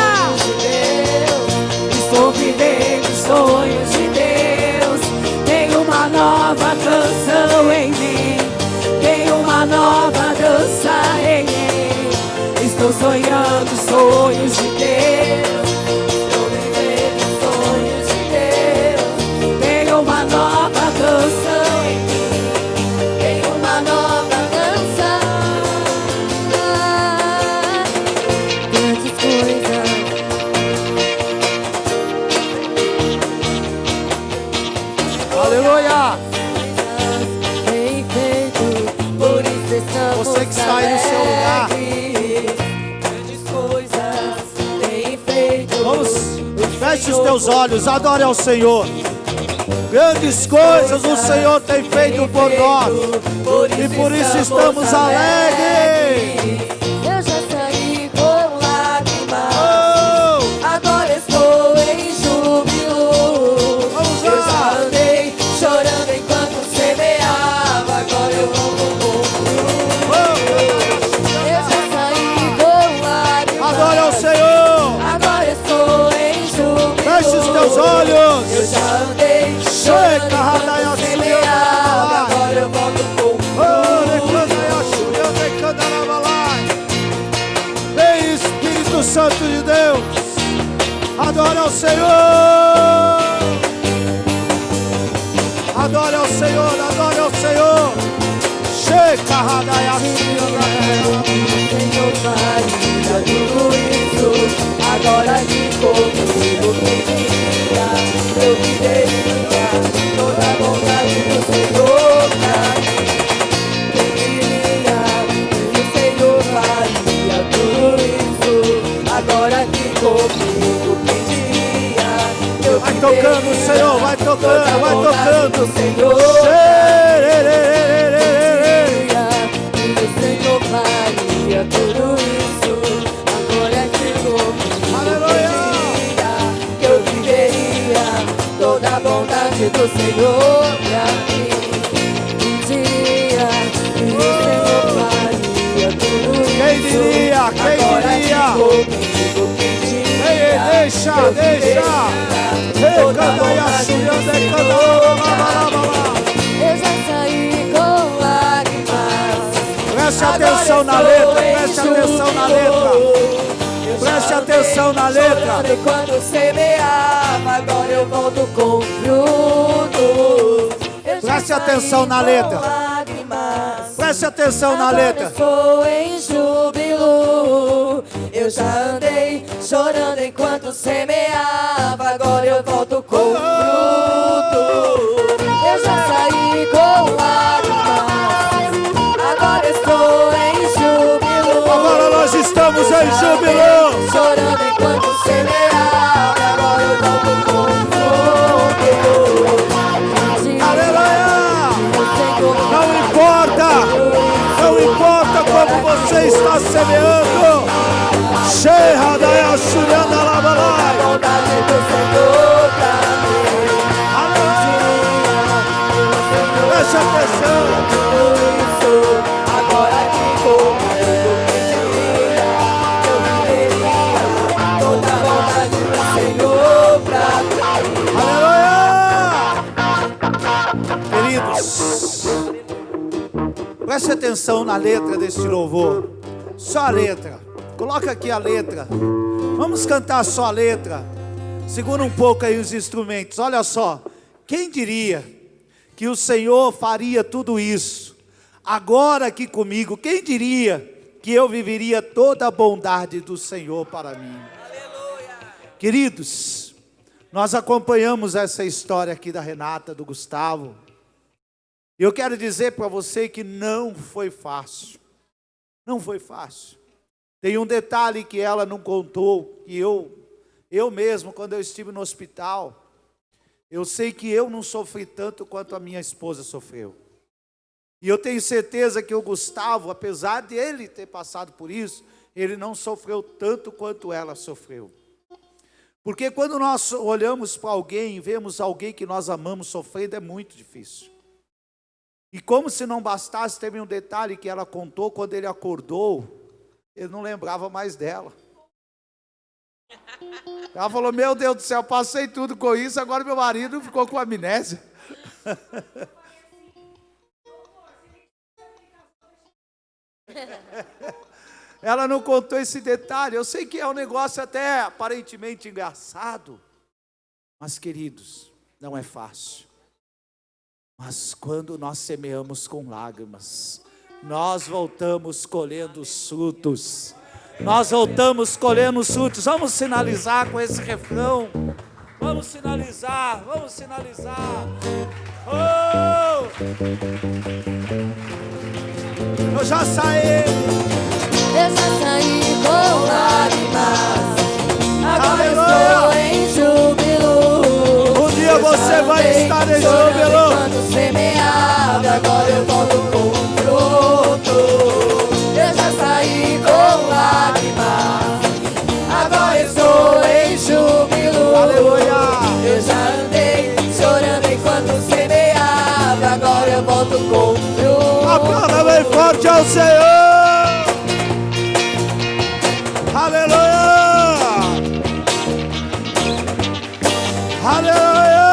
Estou vivendo sonhos de Deus. Tem uma nova canção em mim, tem uma nova dança em mim. Estou sonhando sonhos de Deus. Estou vivendo sonhos de Deus. Tem uma nova canção em mim, tem uma nova dança. Grandes coisas Aleluia! tem feito, por isso estamos Você que está aí no seu lugar. Grandes coisas tem feito. Vamos, feche os teus olhos, adore ao Senhor. Grandes coisas o Senhor tem feito por nós e por isso estamos alegres. Eu já saí com lágrimas, Oh! agora estou em júbilo. Vamos Eu lá! já andei chorando enquanto semeava, agora eu vou com fruto. Eu já saí com lágrimas, Adore ao Senhor. agora estou em júbilo. Feche os teus Eu olhos. já andei chorando enquanto semeava, agora eu volto com Vem, Espírito Santo de Deus, adore ao Senhor, adore ao Senhor, adore ao Senhor. Chega, Senhor faria tudo isso, agora que comigo queria, eu viveria toda a bondade do Senhor pra mim. Quem diria que o Senhor faria tudo isso, agora que comigo quem diria, eu vai tocando, Senhor, vai tocando, vai tocando. do Senhor. O Senhor faria tudo isso, agora chegou. Aleluia! Que eu viveria toda a bondade do Senhor pra mim. Um dia que o Senhor faria tudo isso. Quem diria, quem agora diria? chegou comigo, quem diria? Ei, deixa, que eu deixa. viveria toda a bondade do Senhor. Eu já saí com lágrimas. Preste atenção na letra, preste atenção na letra. Preste atenção na letra. Quando semeava, agora eu volto com frutos. Preste atenção na letra. Preste atenção na letra. Estou em júbilo. Eu já andei chorando enquanto semeava. Agora eu volto com fruto. Eu já saí com lágrimas. Agora estou em júbilo. Agora nós estamos em júbilo. Chorando enquanto semeava. Agora eu volto com fruto. Aleluia! Não importa como você está semeando. Cheia da Yashuranda Labalai. Preste atenção. Agora que comendo eu viveria toda a vontade do Senhor pra Aleluia! Queridos, preste atenção na letra deste louvor. Só a letra. Coloca aqui a letra. Vamos cantar só a letra. Segura um pouco aí os instrumentos. Olha só. Quem diria que o Senhor faria tudo isso agora aqui comigo? Quem diria que eu viveria toda a bondade do Senhor para mim? Aleluia. Queridos, nós acompanhamos essa história aqui da Renata, do Gustavo. Eu quero dizer para você que não foi fácil. Não foi fácil. Tem um detalhe que ela não contou, que eu mesmo, quando eu estive no hospital, eu sei que eu não sofri tanto quanto a minha esposa sofreu. E eu tenho certeza que o Gustavo, apesar de ele ter passado por isso, ele não sofreu tanto quanto ela sofreu. Porque quando nós olhamos para alguém e vemos alguém que nós amamos sofrendo, é muito difícil. E como se não bastasse, teve um detalhe que ela contou, quando ele acordou, ele não lembrava mais dela. Ela falou, meu Deus do céu, passei tudo com isso, agora meu marido ficou com amnésia. Ela não contou esse detalhe. Eu sei que é um negócio até aparentemente engraçado, mas queridos, não é fácil. Mas quando nós semeamos com lágrimas, nós voltamos colhendo os frutos. Nós voltamos colhendo os frutos. Vamos sinalizar com esse refrão. Vamos sinalizar, vamos sinalizar. Oh! Eu já saí com lágrimas. Agora Aleluia. estou em júbilo. Um dia você vai estar em júbilo. Quando semeava, agora eu volto com fruto. Eu já saí com lágrimas. Agora estou em júbilo. Aleluia. Eu já andei chorando enquanto semeava. Agora eu volto com fruto. Aplauda bem forte ao Senhor. Aleluia. Aleluia.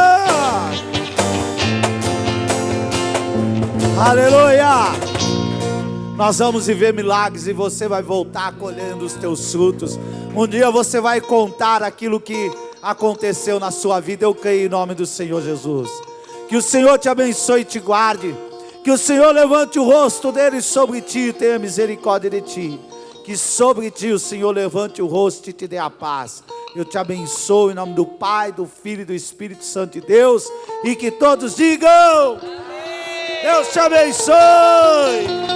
Aleluia. Nós vamos viver milagres e você vai voltar colhendo os teus frutos. Um dia você vai contar aquilo que aconteceu na sua vida. Eu creio em nome do Senhor Jesus. Que o Senhor te abençoe e te guarde. Que o Senhor levante o rosto dele sobre ti e tenha misericórdia de ti. Que sobre ti o Senhor levante o rosto e te dê a paz. Eu te abençoo em nome do Pai, do Filho e do Espírito Santo de Deus. E que todos digam: Deus te abençoe.